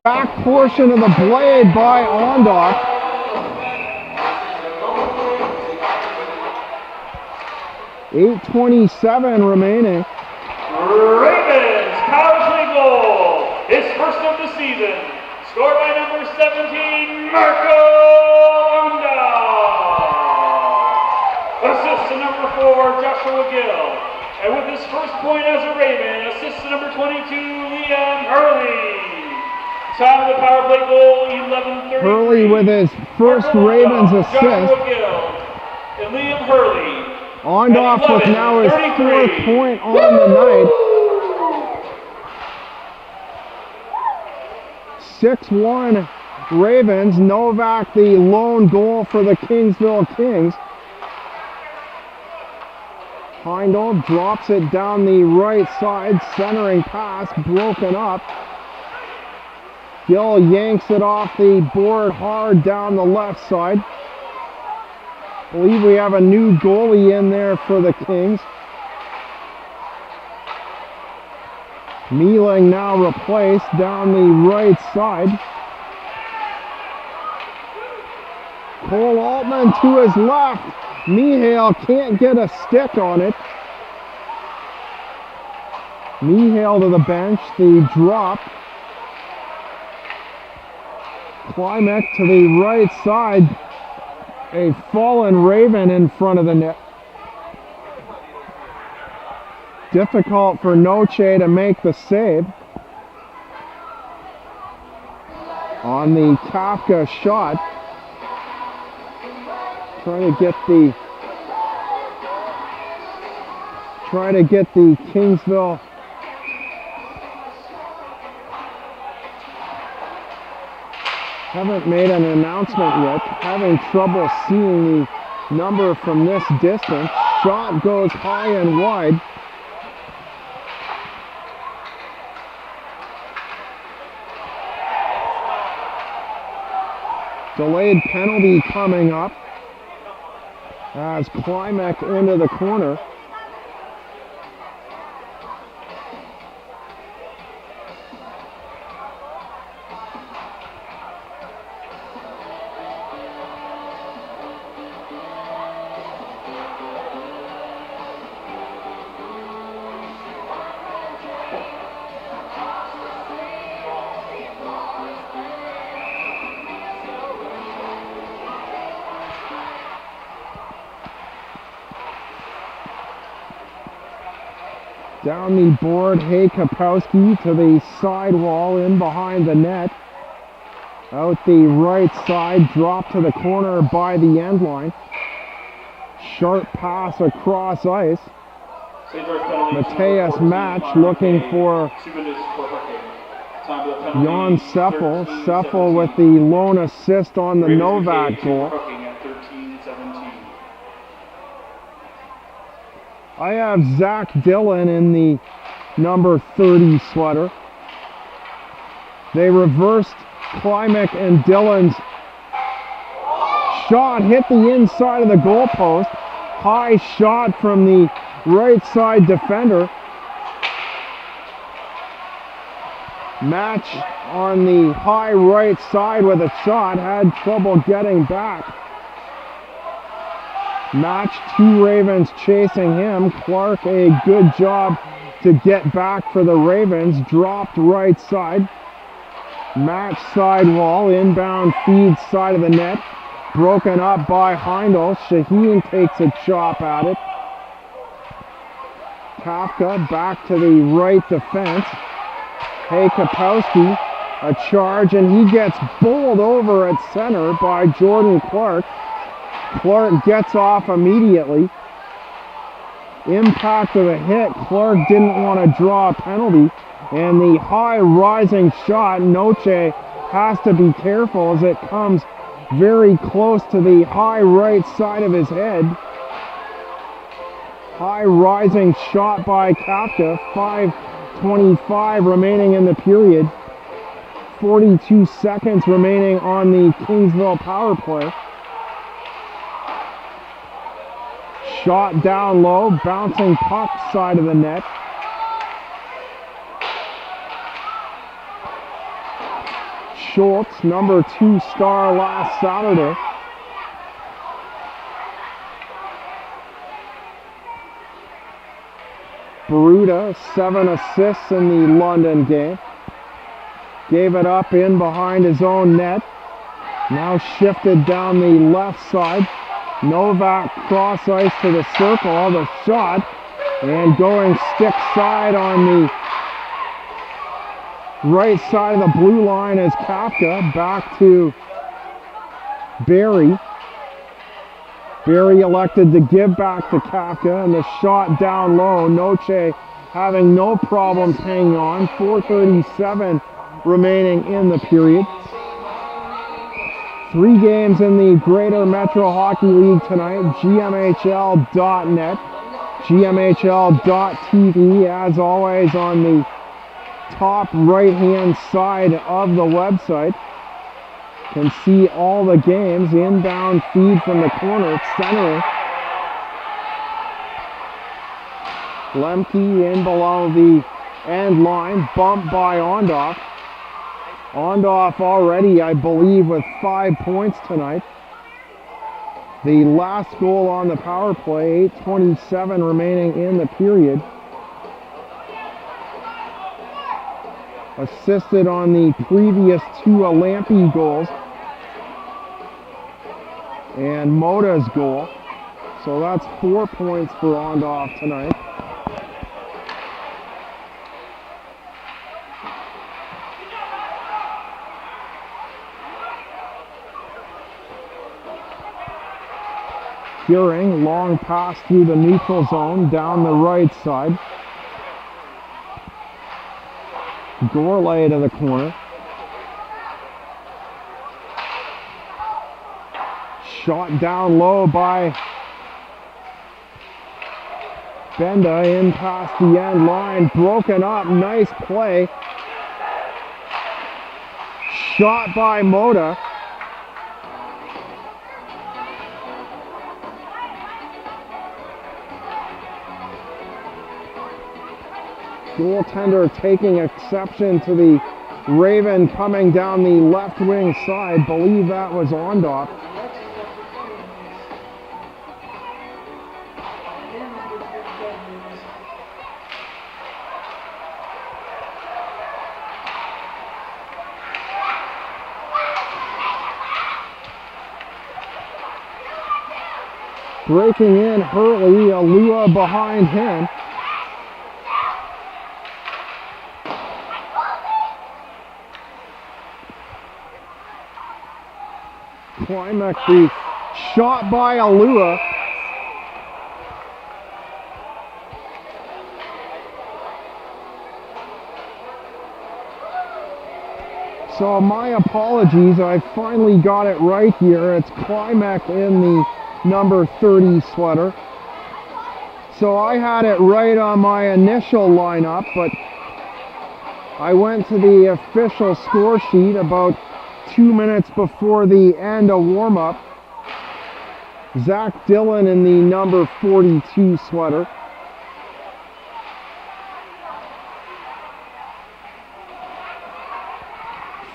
back portion of the blade by Ondorf. 8:27 remaining. Ravens power play goal. His first of the season. Scored by number 17, Marco Onda. Assist to number 4, Joshua Gill. And with his first point as a Raven, assist to number 22, Liam Hurley. Time of the power play goal, 11:33. Hurley with his first Marco Ravens Onda, assist. Joshua Gill and Liam Hurley. Ondoff with now his 4th point on the night. 6-1 Ravens. Novak the lone goal for the Kingsville Kings. Heindel drops it down the right side. Centering pass broken up. Gill yanks it off the board hard down the left side. Believe we have a new goalie in there for the Kings. Mealing now replaced down the right side. Cole Altman to his left. Mihail can't get a stick on it. Mihail to the bench, the drop. Klimek to the right side. A fallen Raven in front of the net. Difficult for Noche to make the save. On the Kafka shot. Trying to get the Kingsville haven't made an announcement yet. Having trouble seeing the number from this distance. Shot goes high and wide. Delayed penalty coming up as Klimek into the corner. Down the board, Hay Kapowski to the sidewall in behind the net. Out the right side, drop to the corner by the end line. Sharp pass across ice. Mateus Match looking for Jan Seffel. Seffel with the lone assist on the Novak goal. I have Zach Dillon in the number 30 sweater. They reversed Klimek and Dillon's shot hit the inside of the goalpost. High shot from the right side defender. Match on the high right side with a shot, had trouble getting back. Match, 2 Ravens chasing him. Clark, a good job to get back for the Ravens. Dropped right side. Match sidewall, inbound feed side of the net. Broken up by Heindel. Shaheen takes a chop at it. Kafka back to the right defense. Hey Kapowski, a charge, and he gets bowled over at center by Jordan Clark. Clark gets off immediately. Impact of the hit, Clark didn't want to draw a penalty. And the high rising shot, Noche has to be careful as it comes very close to the high right side of his head. High rising shot by Kafka, 5:25 remaining in the period. 42 seconds remaining on the Kingsville power play. Shot down low, bouncing puck side of the net. Schultz, number 2 star last Saturday. Baruda, 7 assists in the London game. Gave it up in behind his own net. Now shifted down the left side. Novak cross ice to the circle, the shot, and going stick side on the right side of the blue line is Kafka. Back to Barry. Barry elected to give back to Kafka, and the shot down low. Noche having no problems hanging on. 4:37 remaining in the period. 3 games in the Greater Metro Hockey League tonight. GMHL.net, GMHL.tv, as always on the top right-hand side of the website. Can see all the games. Inbound feed from the corner, centering. Lemke in below the end line, bumped by Ondoff. Ondoff already, I believe, with 5 points tonight. The last goal on the power play, 8:27 remaining in the period. Assisted on the previous 2 Lampe goals and Moda's goal. So that's 4 points for Ondoff tonight. Curing, long pass through the neutral zone, down the right side. Gourlay to the corner. Shot down low by Benda, in past the end line, broken up, nice play. Shot by Moda. Goaltender taking exception to the Raven coming down the left wing side. Believe that was Ondoff. Breaking in Hurley, Alua behind him. Climax, the shot by Alua. So my apologies, I finally got it right here. It's Climax in the number 30 sweater. So I had it right on my initial lineup, but I went to the official score sheet about 2 minutes before the end of warm-up. Zach Dillon in the number 42 sweater.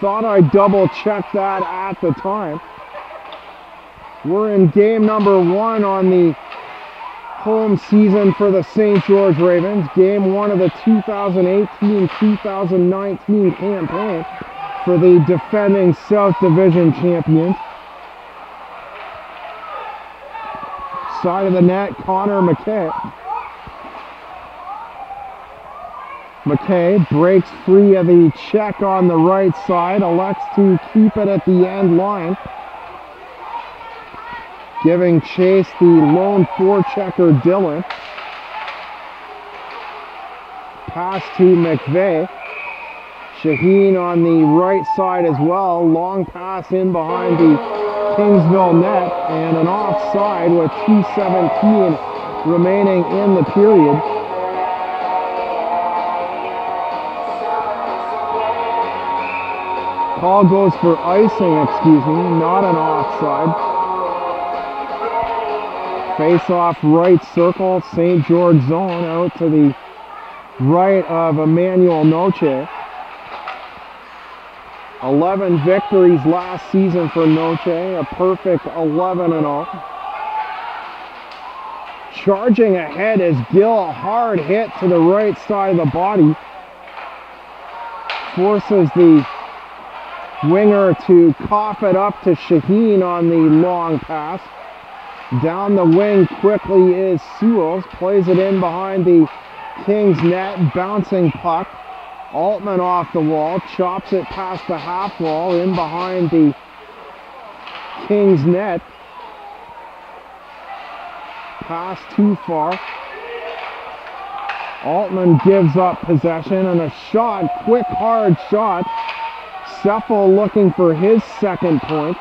Thought I'd double check that at the time. We're in game number 1 on the home season for the St. George Ravens. Game 1 of the 2018-2019 campaign for the defending South Division champions. Side of the net, Connor McKay. McKay breaks free of the check on the right side, elects to keep it at the end line. Giving chase the lone forechecker Dillon. Pass to McVeigh. Shaheen on the right side as well. Long pass in behind the Kingsville net, and an offside with 2:17 remaining in the period. Call goes for icing, not an offside. Face-off right circle, St. George zone out to the right of Emmanuel Noche. 11 victories last season for Noche, a perfect 11-0. Charging ahead is Gill, hard hit to the right side of the body. Forces the winger to cough it up to Shaheen on the long pass. Down the wing quickly is Sewells, plays it in behind the Kings net, bouncing puck. Altman off the wall, chops it past the half wall, in behind the Kings net. Pass too far. Altman gives up possession and a shot, quick hard shot. Seffel looking for his second point.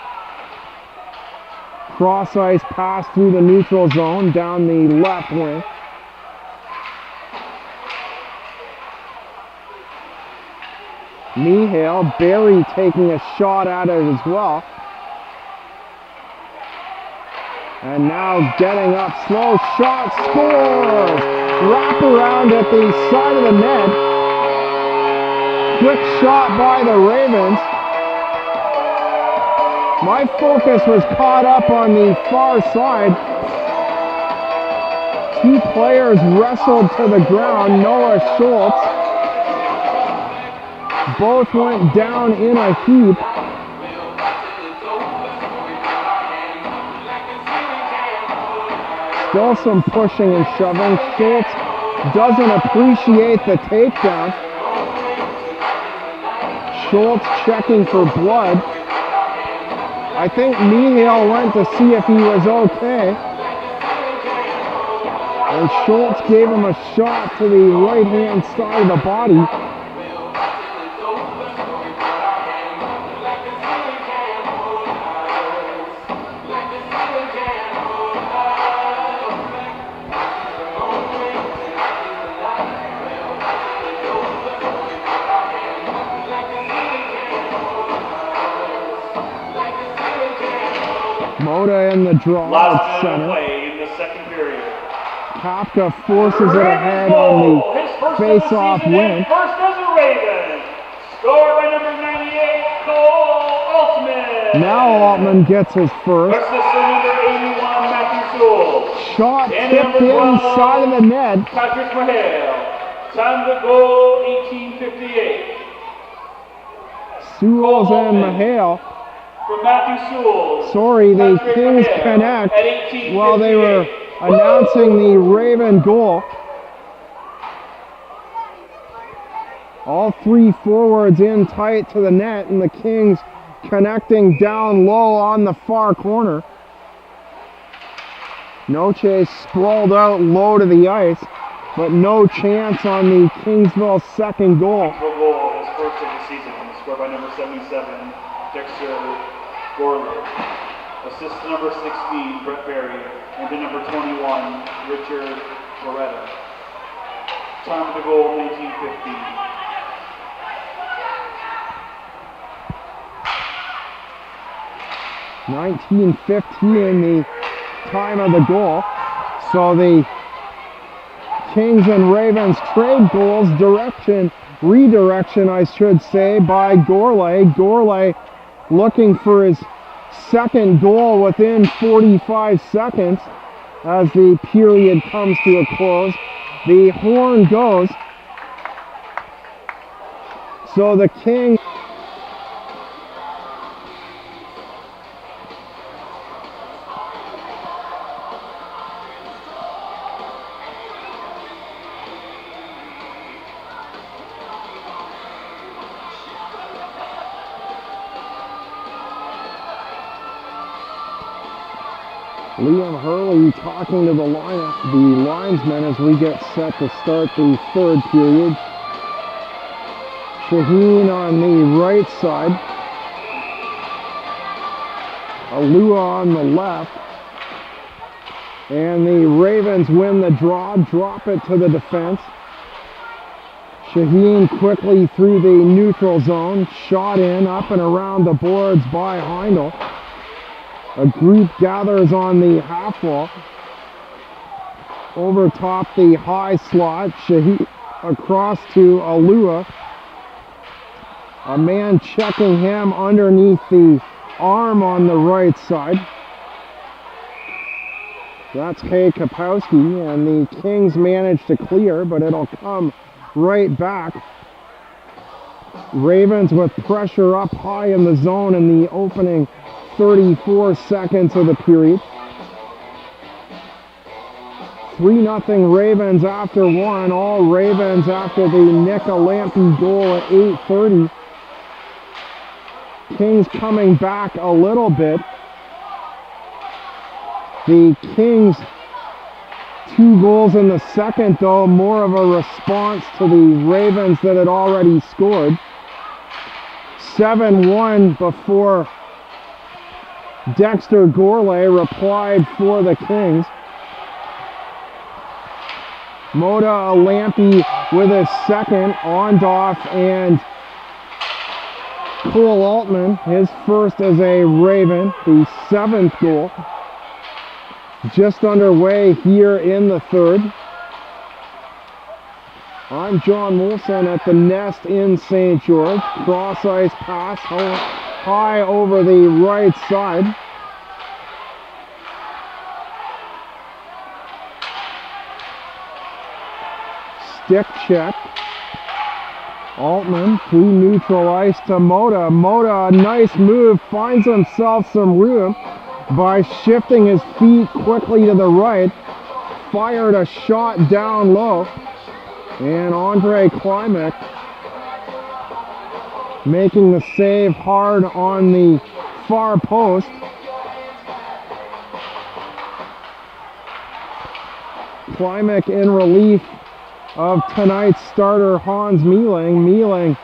Cross ice pass through the neutral zone down the left wing. Mihale, Barry taking a shot at it as well. And now getting up, slow shot, scores! Wrap around at the side of the net. Quick shot by the Ravens. My focus was caught up on the far side. Two players wrestled to the ground, Noah Schultz. Both went down in a heap. Still some pushing and shoving. Schultz doesn't appreciate the takedown. Schultz checking for blood. I think Mihale went to see if he was okay. And Schultz gave him a shot to the right-hand side of the body. Moda in the draw at center. Play in the second period. Kapka forces it ahead on the face-off win. First as a Raven. Scored by number 98, Cole Altman. Now Altman gets his first. Assistant number 81, Matthew Sewell. Shot tipped inside of the net. Patrick Mahale. Time to goal, 18:58. Sewells and Mahale. For Matthew Sewell. Sorry, the Kings connect while they were announcing the Raven goal. All three forwards in tight to the net, and the Kings connecting down low on the far corner. Noche sprawled out low to the ice, but no chance on the Kingsville second goal. Goal, his first of the season, scored by number 77, Dexter Gorley. Assist number 16, Brett Berry. And to number 21, Richard Loretta. Time to goal, 19:50. $19.15 the time of the goal. So the Kings and Ravens trade goals, redirection I should say, by Gourlay. Gourlay looking for his second goal within 45 seconds as the period comes to a close. The horn goes. So the Kings Liam Hurley talking to the linesmen as we get set to start the third period. Shaheen on the right side. Alua on the left. And the Ravens win the draw, drop it to the defense. Shaheen quickly through the neutral zone, shot in, up and around the boards by Heindel. A group gathers on the half wall. Over top the high slot, Shaheen across to Alua. A man checking him underneath the arm on the right side. That's Kay Kapowski, and the Kings managed to clear, but it'll come right back. Ravens with pressure up high in the zone in the opening 34 seconds of the period. 3-0 Ravens after one. All Ravens after the Nick Lampe goal at 8:30. Kings coming back a little bit. The Kings 2 goals in the second, though, more of a response to the Ravens that had already scored. 7-1 before Dexter Gourlay replied for the Kings. Moda Lampe with his second. Ondoff and Cole Altman, his first as a Raven, the 7th goal. Just underway here in the third. I'm John Molson at the Nest in St. George. Cross ice pass high over the right side. Stick check. Altman through neutral ice to Moda. Moda, a nice move, finds himself some room by shifting his feet quickly to the right. Fired a shot down low. And Andre Klimek making the save hard on the far post. Klimek in relief of tonight's starter Hans Mealing. Mealing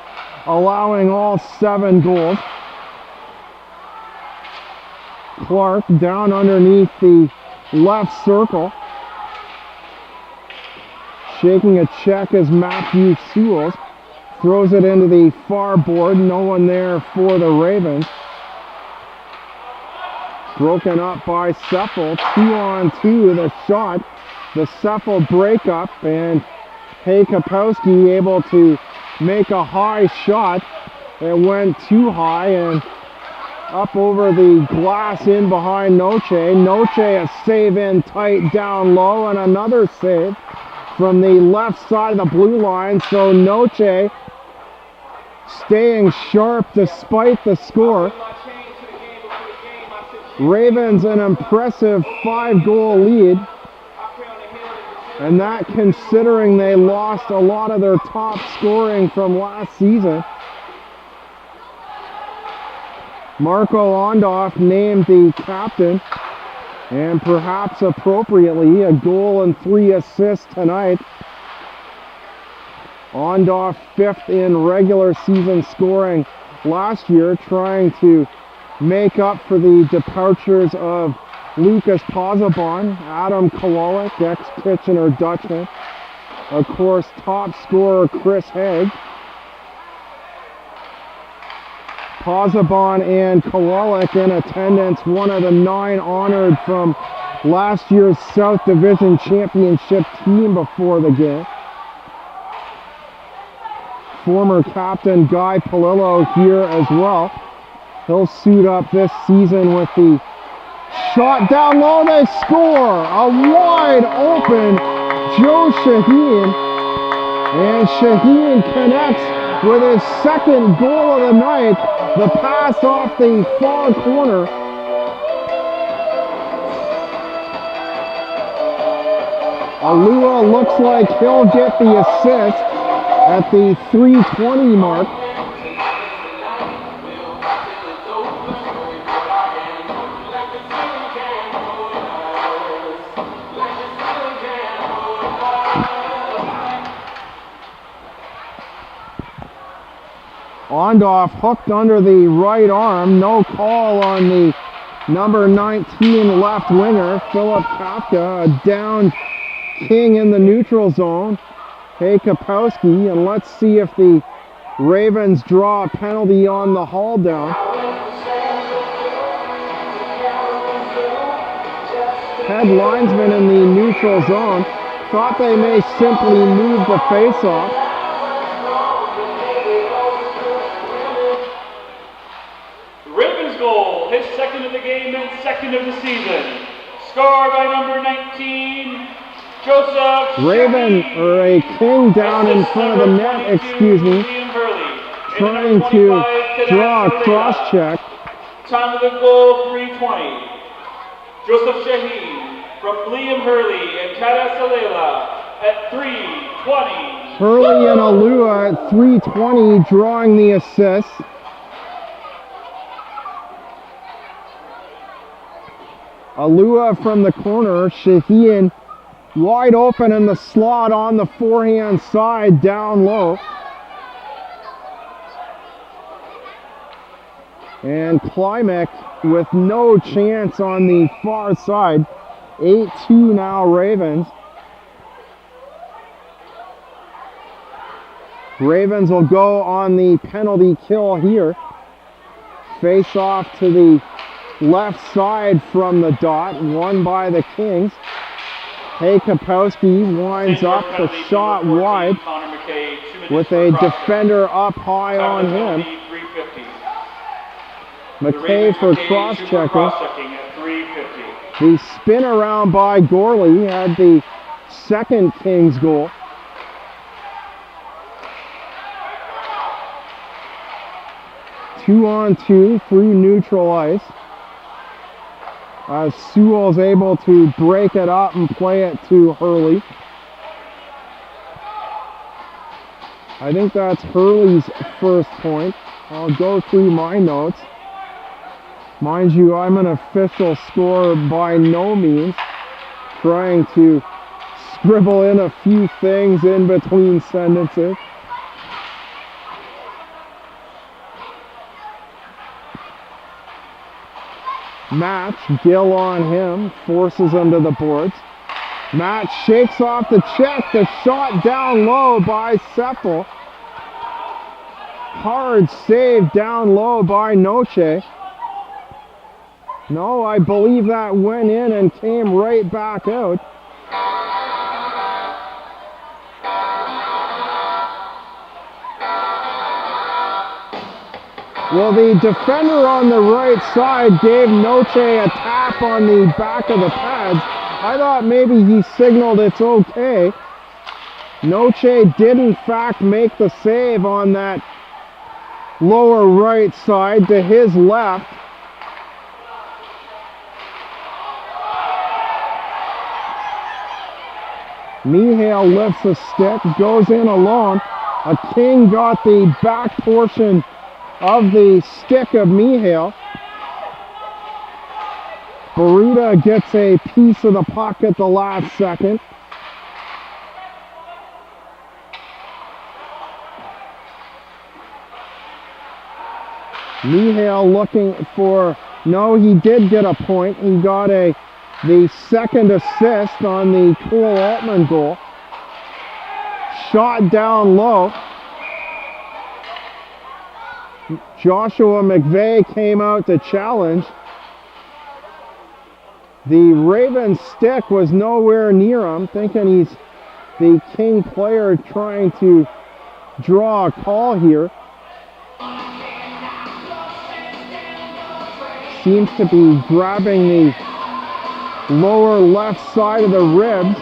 allowing all 7 goals. Clark down underneath the left circle. Shaking a check as Matthew Sewell throws it into the far board. No one there for the Ravens. Broken up by Seffel. 2-on-2, the shot. The Seffel breakup, and Kay Kapowski able to make a high shot. It went too high and up over the glass in behind Noche. Noche a save in tight down low, and another save from the left side of the blue line. So Noche staying sharp despite the score. Ravens an impressive 5-goal lead. And that considering they lost a lot of their top scoring from last season. Marco Ondoff named the captain, and perhaps appropriately, a goal and 3 assists tonight. Ondoff 5th in regular season scoring last year, trying to make up for the departures of Lucas Pozzebon, Adam Kowalik, ex-Kitchener Dutchman. Of course, top scorer Chris Haig. Pozzebon and Kowalik in attendance, one of the 9 honored from last year's South Division Championship team before the game. Former captain Guy Palillo here as well. He'll suit up this season with the shot down low. They score! A wide open Joe Shaheen. And Shaheen connects with his 2nd goal of the night. The pass off the far corner. Alua looks like he'll get the assist at the 3:20 mark. Ondoff hooked under the right arm. No call on the number 19 left winger, Philip Kafka. A down King in the neutral zone. Kay Kapowski, and let's see if the Ravens draw a penalty on the haul down. Head linesman in the neutral zone thought they may simply move the face-off. Ravens goal, his 2nd of the game and 2nd of the season. Score by number 19, Joseph Raven, Shaheen. or a King down in Assist front of the number net, 22, excuse me, Liam Hurley. trying And to number 25, draw a Kadesh cross Alela. check. Time of the goal, 3:20. Joseph Shaheen from Liam Hurley and Kadesh Alela at 3:20. Hurley and Alua at 3:20 drawing the assist. Alua from the corner, Shaheen wide open in the slot on the forehand side down low. And Klimek with no chance on the far side. 8-2 now Ravens. Ravens will go on the penalty kill here. Face off to the left side from the dot, won by the Kings. Hey Kapowski winds up the shot wide with a defender up high on him. McKay for cross-checking. The spin around by Gorley had the second Kings goal. Two on two through neutral ice. As Sewell's able to break it up and play it to Hurley. I think that's Hurley's first point. I'll go through my notes. Mind you, I'm an official scorer by no means. Trying to scribble in a few things in between sentences. Match, Gill on him, forces him to the boards. Match shakes off the check, the shot down low by Seffel. Hard save down low by Noche. No, I believe that went in and came right back out. Well, the defender on the right side gave Noche a tap on the back of the pads. I thought maybe he signaled it's okay. Noche did in fact make the save on that lower right side to his left. Mihail lifts a stick, goes in alone. A King got the back portion of the stick of Mihail. Barita gets a piece of the puck at the last second. Mihail looking for, no, he did get a point. He got the second assist on the Cole Altman goal. Shot down low. Joshua McVeigh came out to challenge. The Ravens stick was nowhere near him, thinking he's the King player trying to draw a call here. Seems to be grabbing the lower left side of the ribs.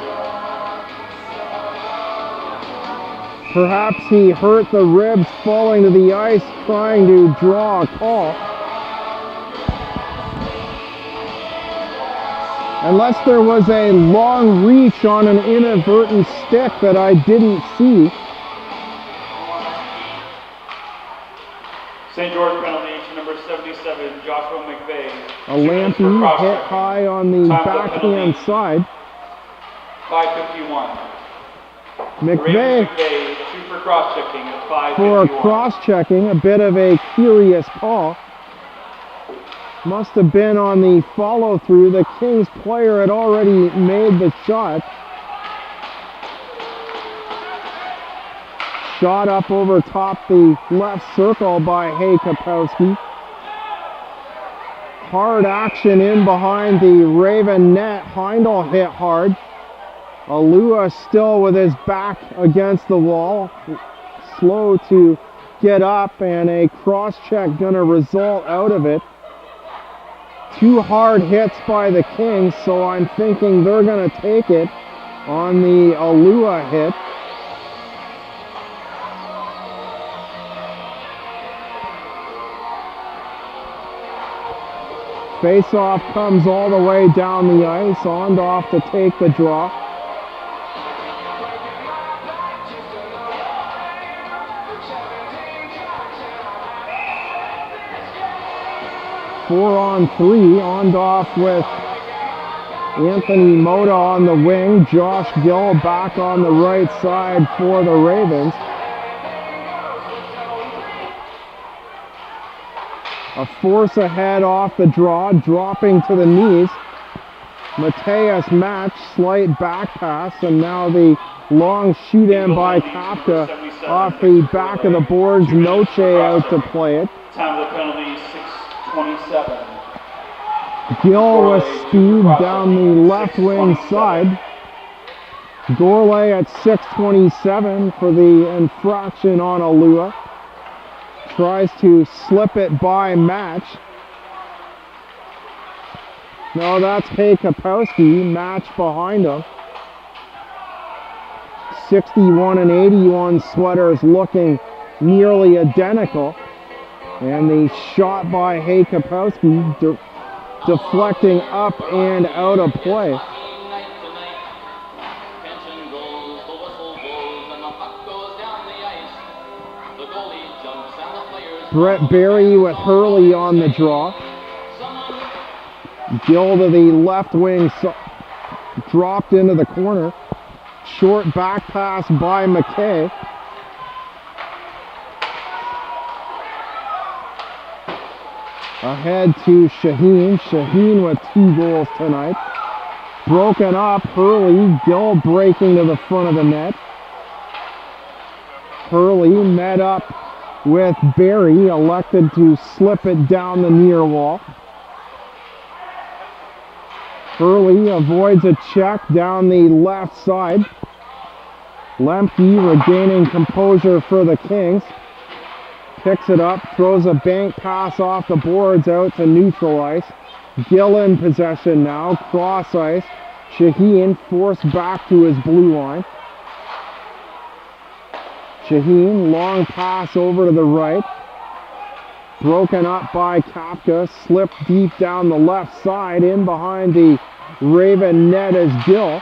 Perhaps he hurt the ribs falling to the ice trying to draw a call. Unless there was a long reach on an inadvertent stick that I didn't see. St. George penalty to number 77, Joshua McVeigh. A Lampy hit high on the backhand side. 5:51. McVeigh for cross-checking at 5:51. For cross-checking, a bit of a curious call. Must have been on the follow-through. The Kings player had already made the shot. Shot up over top the left circle by Hay Kapowski. Hard action in behind the Raven net. Heindel hit hard. Alua still with his back against the wall. Slow to get up, and a cross check gonna result out of it. Two hard hits by the Kings, so I'm thinking they're going to take it on the Alua hit. Face-off comes all the way down the ice. Ondoff to take the draw. Four on three. Ondoff with Anthony Mota on the wing. Josh Gill back on the right side for the Ravens. A force ahead off the draw, dropping to the knees. Mateus match, slight back pass, and now the long shoot in by Kafka off the back of the boards. Noche out to play it. Time of the penalty, 6:27. Gill with speed down the left wing side. Gourlay at 6:27 for the infraction on Alua. Tries to slip it by Match. No, that's Kapowski. Match behind him. 61 and 81 sweaters looking nearly identical. And the shot by Kapowski deflecting up and out of play. Brett Berry with Hurley on the draw. Gill to the left wing, dropped into the corner. Short back pass by McKay. Ahead to Shaheen. Shaheen with 2 goals tonight. Broken up, Hurley. Gill breaking to the front of the net. Hurley met up with Barry, elected to slip it down the near wall. Hurley avoids a check down the left side. Lemke regaining composure for the Kings. Picks it up, throws a bank pass off the boards out to neutral ice. Gill in possession now, cross ice. Shaheen forced back to his blue line. Shaheen, long pass over to the right. Broken up by Kafka, slipped deep down the left side. In behind the Raven net is Gill.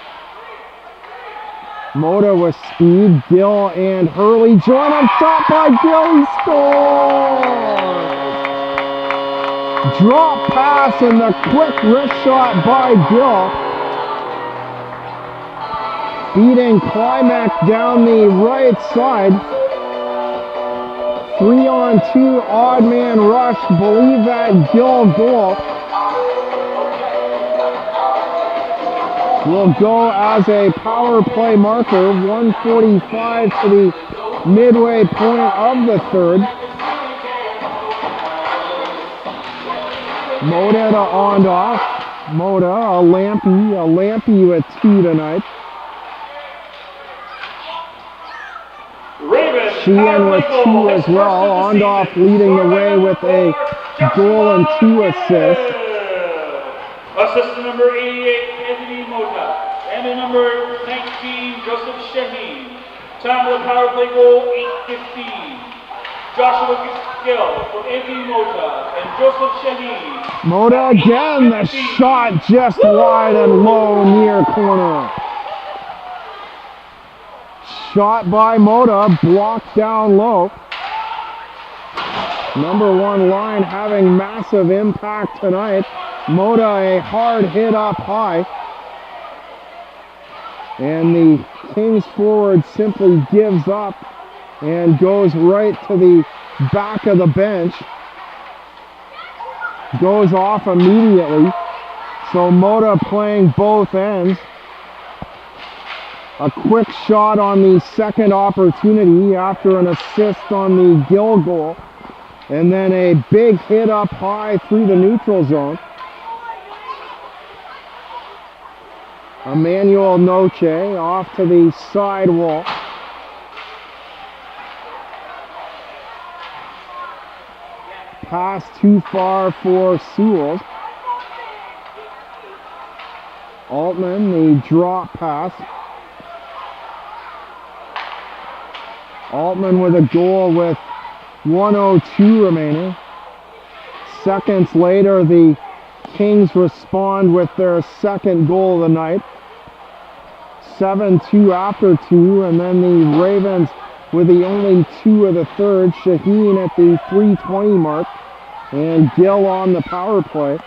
Mota with speed. Gill and Hurley join up top by Gill. He scores! Drop pass and the quick wrist shot by Gill. Beating Climax down the right side. 3-on-2 odd man rush. Believe that Gill goal will go as a power play marker. 1:45 to the midway point of the third. Mota to Ondoff. Mota, a Lampy with 2 tonight. Sheehan with 2 as well. Ondoff leading the way with a goal and 2 assists. Assistant number 88, Anthony Mota. And the number 19, Joseph Shaheen. Time of the power play goal, 8:15. Joshua Gill for Anthony Mota and Joseph Shaheen. Mota again, the shot just wide and low near corner. Shot by Mota, blocked down low. Number 1 line having massive impact tonight. Mota a hard hit up high. And the Kings forward simply gives up and goes right to the back of the bench. Goes off immediately. So Mota playing both ends. A quick shot on the second opportunity after an assist on the Gill goal. And then a big hit up high through the neutral zone. Emmanuel Noche off to the side wall. Pass too far for Sewell. Altman, the drop pass. Altman with a goal with 1:02 remaining. Seconds later, the Kings respond with their second goal of the night. 7-2 after 2, and then the Ravens with the only 2 of the third. Shaheen at the 3:20 mark, and Gill on the power play.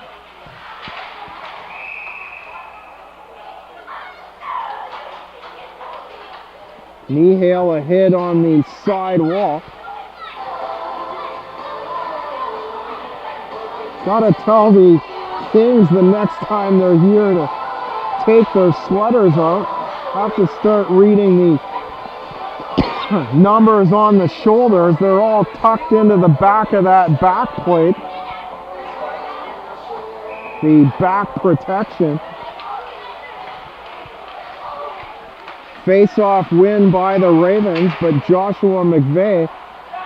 Mihail a hit on the side wall. Gotta tell the Kings the next time they're here to take their sweaters out. Have to start reading the numbers on the shoulders. They're all tucked into the back of that back plate. The back protection. Face-off win by the Ravens, but Joshua McVeigh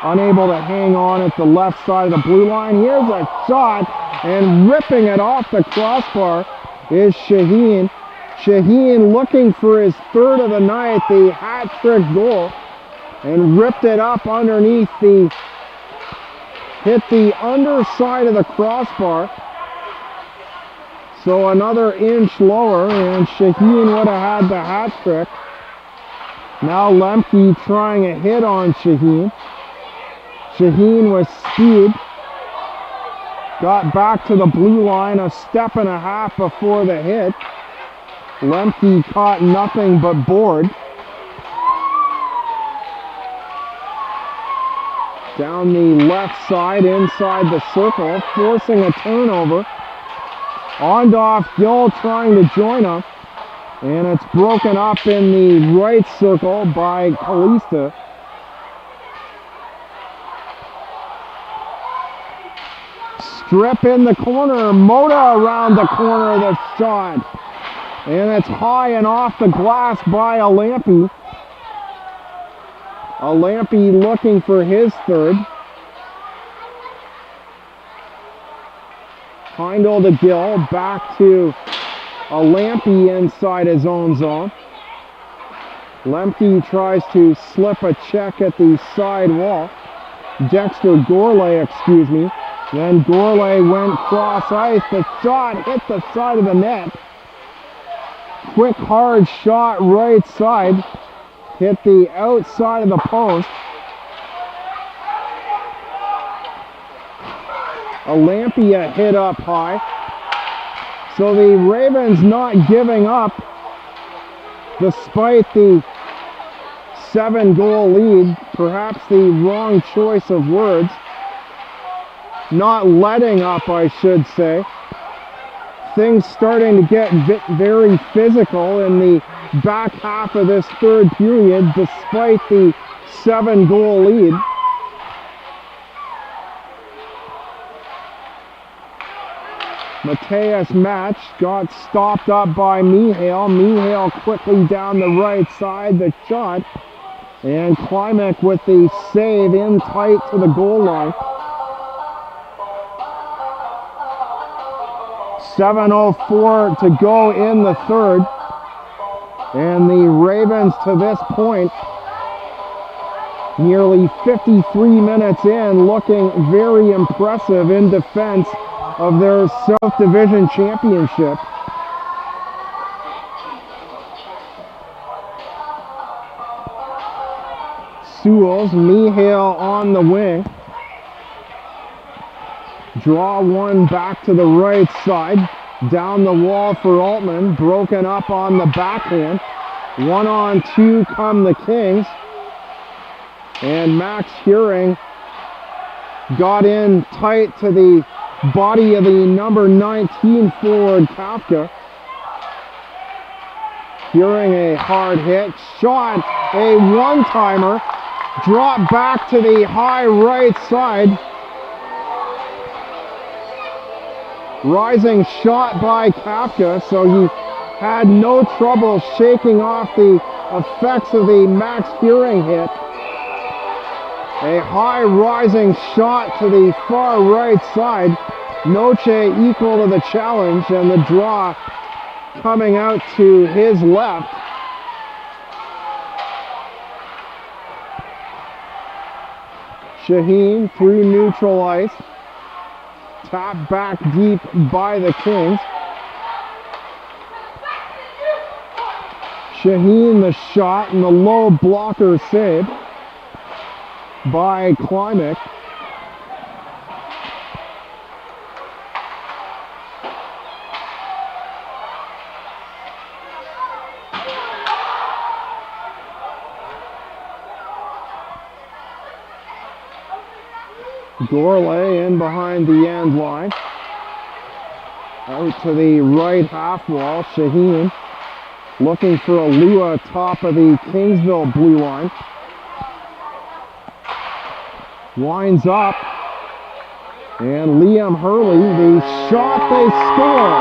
unable to hang on at the left side of the blue line. Here's a shot, and ripping it off the crossbar is Shaheen. Shaheen looking for his third of the night, the hat-trick goal, and ripped it up underneath hit the underside of the crossbar. So another inch lower, and Shaheen would have had the hat-trick. Now Lemke trying a hit on Shaheen. Shaheen with speed. Got back to the blue line a step and a half before the hit. Lemke caught nothing but board. Down the left side, inside the circle, forcing a turnover. Ondoff Gill trying to join him. And it's broken up in the right circle by Kalista. Strip in the corner. Mota around the corner of the shot. And it's high and off the glass by Alampi. Alampi looking for his third. Heindel to Gill. Back to Alampi inside his own zone. Lemke tries to slip a check at the side wall. Dexter Gourlay, excuse me. Then Gourlay went cross ice. The shot hit the side of the net. Quick, hard shot right side. Hit the outside of the post. Olympia hit up high. So the Ravens not giving up despite the 7-goal lead. Perhaps the wrong choice of words. Not letting up, I should say. Things starting to get very physical in the back half of this third period despite the 7-goal lead. Mateus Match got stopped up by Mihail. Mihail quickly down the right side, the shot. And Klimek with the save in tight to the goal line. 7:04 to go in the third. And the Ravens to this point, nearly 53 minutes in, looking very impressive in defense of their South Division championship. Sewells, Mihail on the wing. Draw one back to the right side. Down the wall for Altman. Broken up on the backhand. 1-on-2 come the Kings. And Max Huring got in tight to the body of the number 19 forward Kafka. Huring a hard hit. Shot. A one-timer. Drop back to the high right side. Rising shot by Kafka, so he had no trouble shaking off the effects of the Max Huring hit. A high rising shot to the far right side. Noche equal to the challenge, and the draw coming out to his left. Shaheen through neutral ice. Tap back deep by the Kings. Shaheen the shot and the low blocker save by Klimek. Gourlay in behind the end line. Out to the right half wall. Shaheen looking for a Lua top of the Kingsville blue line. Winds up. And Liam Hurley, the shot, they score.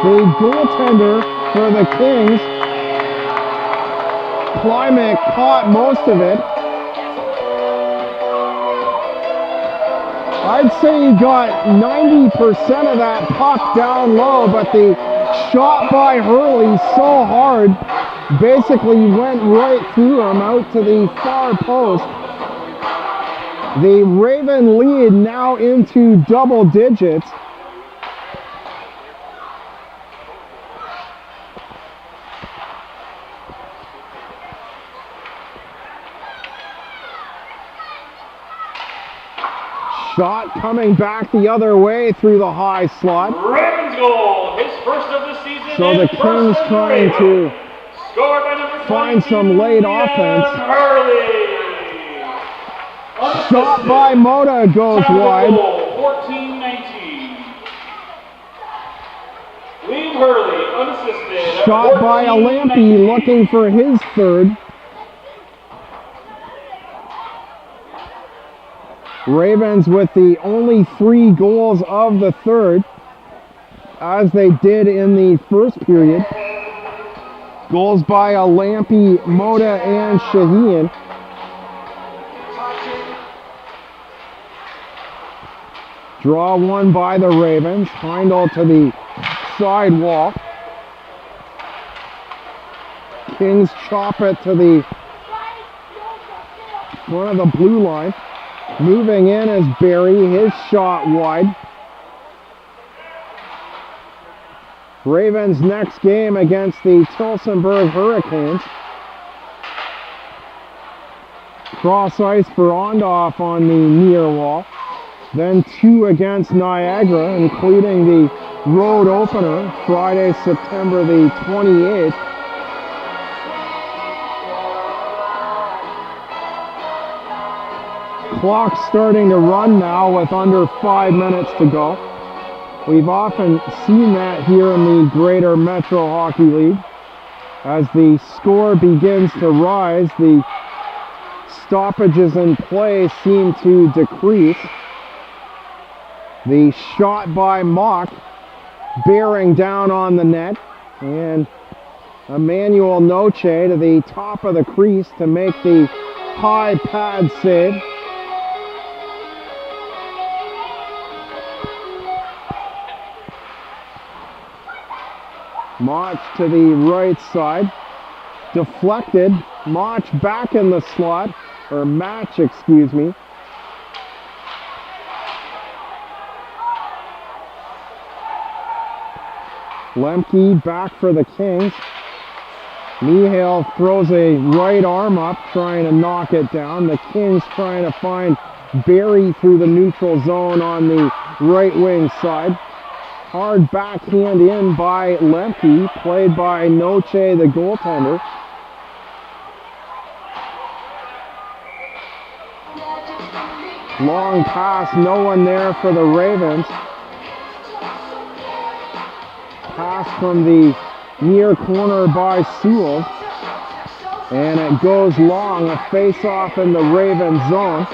The goaltender for the Kings. Klimek caught most of it. I'd say he got 90% of that puck down low, but the shot by Hurley so hard, basically went right through him out to the far post. The Raven lead now into double digits. Shot coming back the other way through the high slot. Ravens goal, his first of the season. So the Kings trying to find some late offense. Shot by Mota goes wide. 14-19. Liam Hurley, unassisted. Shot by Alampi looking for his third. Ravens with the only 3 goals of the third, as they did in the first period. Goals by Alampi, Mota, and Shaheen. Draw one by the Ravens. Heindel to the side wall. Kings chop it to the front of the blue line. Moving in is Barry, his shot wide. Ravens next game against the Tillsonburg Hurricanes. Cross ice for Ondoff on the near wall. Then 2 against Niagara, including the road opener Friday, September the 28th. Clock starting to run now with under 5 minutes to go. We've often seen that here in the Greater Metro Hockey League. As the score begins to rise, the stoppages in play seem to decrease. The shot by Mock bearing down on the net, and Emmanuel Noche to the top of the crease to make the high pad save. Mach to the right side, deflected. Mach back in the slot, or Match, excuse me. Lemke back for the Kings. Mihail throws a right arm up, trying to knock it down. The Kings trying to find Barry through the neutral zone on the right wing side. Hard backhand in by Lemke, played by Noche, the goaltender. Long pass, no one there for the Ravens. Pass from the near corner by Sewell. And it goes long, a face-off in the Ravens zone.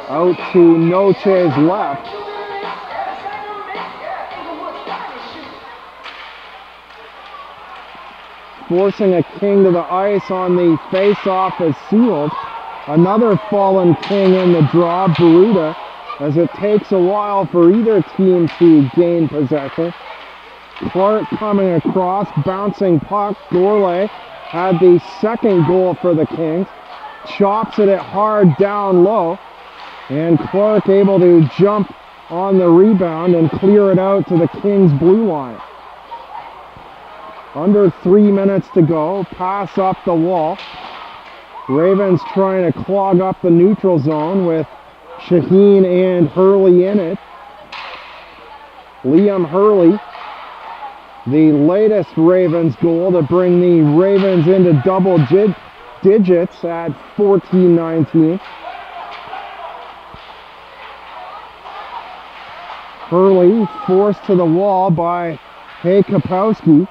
Out to Noche's left. Forcing a King to the ice on the face-off as Sewell. Another fallen King in the draw, Baruda, as it takes a while for either team to gain possession. Clark coming across, bouncing puck. Gourlay had the second goal for the Kings. Chops it hard down low. And Clark able to jump on the rebound and clear it out to the Kings blue line. Under 3 minutes to go. Pass up the wall. Ravens trying to clog up the neutral zone with Shaheen and Hurley in it. Liam Hurley, the latest Ravens goal to bring the Ravens into double digits at 14-19. Hurley forced to the wall by Hay Kapowski.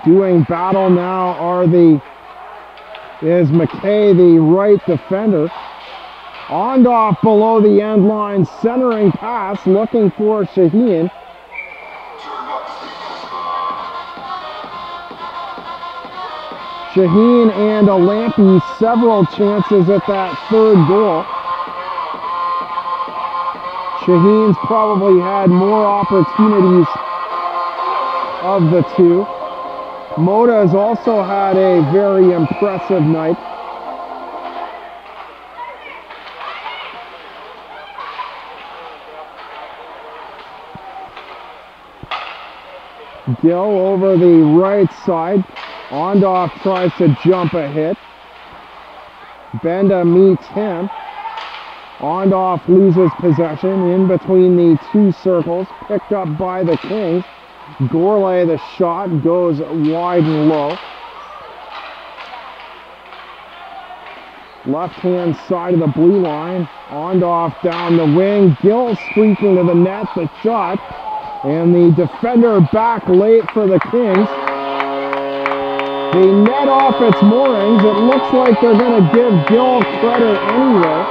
Doing battle now is McKay, the right defender. Ondoff below the end line, centering pass, looking for Shaheen. Shaheen and Alampi, several chances at that third goal. Shaheen's probably had more opportunities of the two. Moda has also had a very impressive night. Gill over the right side. Ondoff tries to jump a hit. Benda meets him. Ondoff loses possession in between the two circles, picked up by the Kings. Gourlay, the shot goes wide and low. Left-hand side of the blue line. Ondoff down the wing. Gill streaking to the net. The shot. And the defender back late for the Kings. The net off its moorings. It looks like they're going to give Gill credit anyway.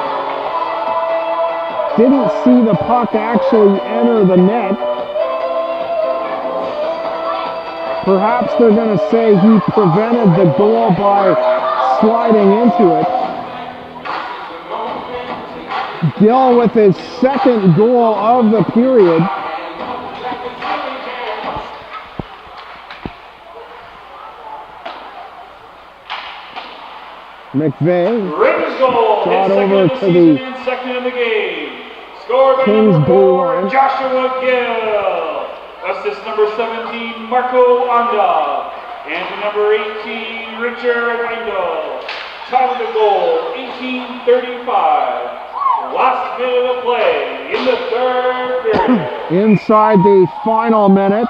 Didn't see the puck actually enter the net. Perhaps they're going to say he prevented the goal by sliding into it. Gill with his second goal of the period. McVeigh shot over to the Kings blue line. Joshua Gill. Assist number 17, Marco Onda. And number 18, Richard Rangel. Time of the goal, 18:35. Last minute of play in the third period. Inside the final minute.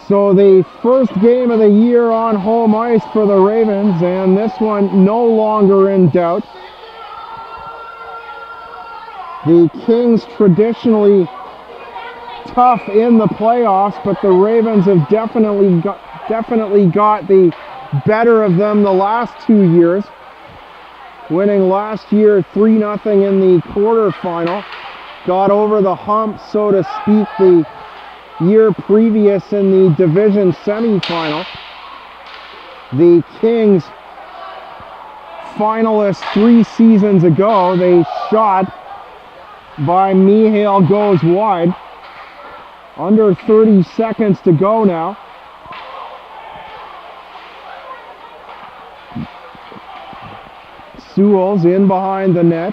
So the first game of the year on home ice for the Ravens, and this one no longer in doubt. The Kings traditionally tough in the playoffs, but the Ravens have definitely got the better of them the last 2 years. Winning last year 3-0 in the quarterfinal. Got over the hump, so to speak, the year previous in the division semifinal. The Kings finalists 3 seasons ago, they shot by Mihail goes wide. Under 30 seconds to go now. Sewell's in behind the net.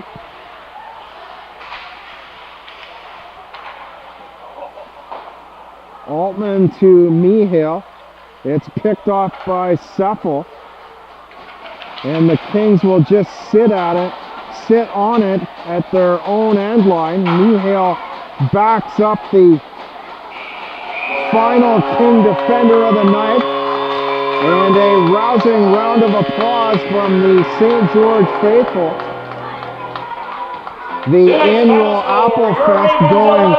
Altman to Mihail. It's picked off by Seffel. And the Kings will just sit on it at their own end line. Mihail backs up the final King defender of the night, and a rousing round of applause from the St. George faithful. The annual Apple Fest going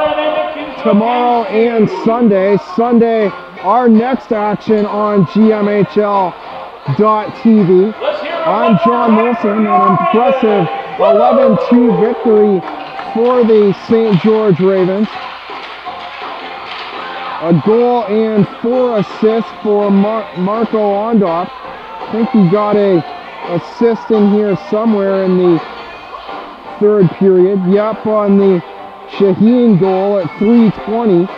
tomorrow and Sunday. Sunday, our next action on GMHL.TV. I'm John Wilson, an impressive 11-2 victory for the St. George Ravens. A goal and 4 assists for Marco Ondoff. I think he got a assist in here somewhere in the third period. Yep, on the Shaheen goal at 3:20.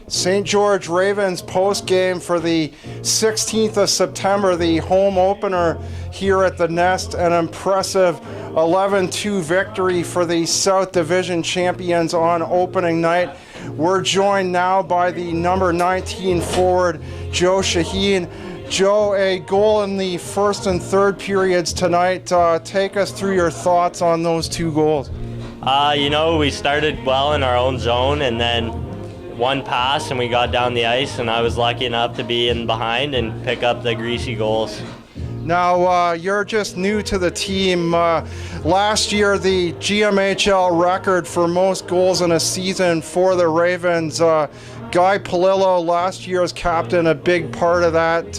St. George Ravens post game for the 16th of September, the home opener here at the Nest. An impressive 11-2 victory for the South Division champions on opening night. We're joined now by the number 19 forward, Joe Shaheen. Joe, a goal in the first and third periods tonight. Take us through your thoughts on those 2 goals. We started well in our own zone, and then one pass and we got down the ice, and I was lucky enough to be in behind and pick up the greasy goals. Now, you're just new to the team. Last year, the GMHL record for most goals in a season for the Ravens, Guy Palillo, last year's captain, a big part of that.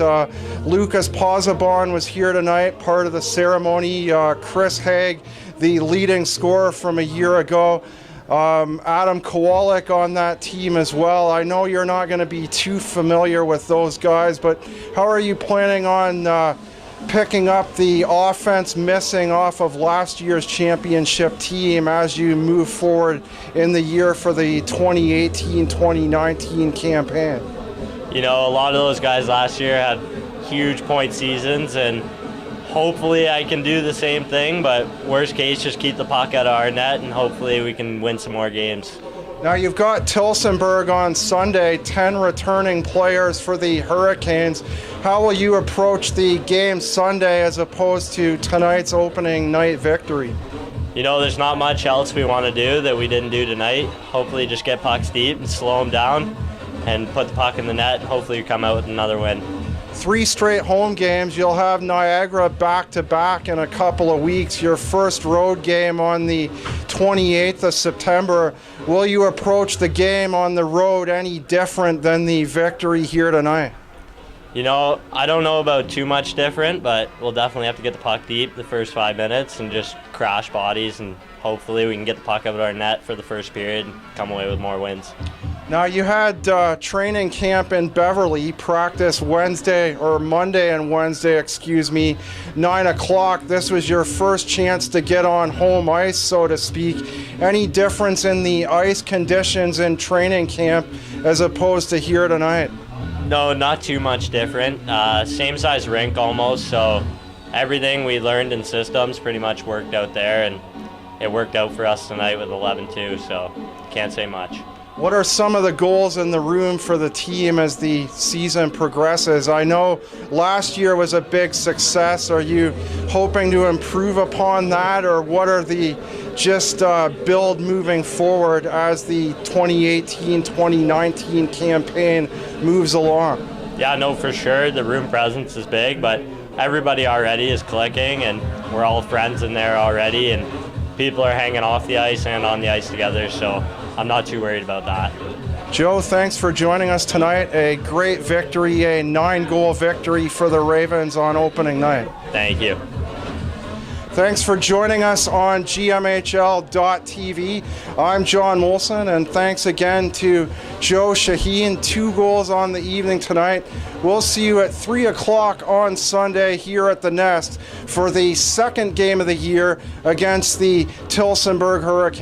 Lucas Pozzebon was here tonight, part of the ceremony. Chris Haig, the leading scorer from a year ago. Adam Kowalik on that team as well. I know you're not going to be too familiar with those guys, but how are you planning on picking up the offense missing off of last year's championship team as you move forward in the year for the 2018-2019 campaign? A lot of those guys last year had huge point seasons, and hopefully I can do the same thing, but worst case, just keep the puck out of our net, and hopefully we can win some more games. Now you've got Tilsonburg on Sunday, 10 returning players for the Hurricanes. How will you approach the game Sunday as opposed to tonight's opening night victory? There's not much else we want to do that we didn't do tonight. Hopefully just get pucks deep and slow them down and put the puck in the net, and hopefully we come out with another win. 3 straight home games. You'll have Niagara back-to-back in a couple of weeks. Your first road game on the 28th of September. Will you approach the game on the road any different than the victory here tonight? I don't know about too much different, but we'll definitely have to get the puck deep the first 5 minutes and just crash bodies, and hopefully we can get the puck out of our net for the first period and come away with more wins. Now you had training camp in Beverly, practice Monday and Wednesday, 9 o'clock. This was your first chance to get on home ice, so to speak. Any difference in the ice conditions in training camp as opposed to here tonight? No, not too much different. Same size rink almost, so everything we learned in systems pretty much worked out there, and it worked out for us tonight with 11-2, so can't say much. What are some of the goals in the room for the team as the season progresses? I know last year was a big success. Are you hoping to improve upon that, or what are the build moving forward as the 2018-2019 campaign moves along? Yeah, no, for sure. The room presence is big, but everybody already is clicking, and we're all friends in there already, and people are hanging off the ice and on the ice together, so I'm not too worried about that. Joe, thanks for joining us tonight. A great victory, a 9-goal victory for the Ravens on opening night. Thank you. Thanks for joining us on GMHL.TV. I'm John Molson, and thanks again to Joe Shaheen. 2 goals on the evening tonight. We'll see you at 3 o'clock on Sunday here at the Nest for the second game of the year against the Tilsonburg Hurricanes.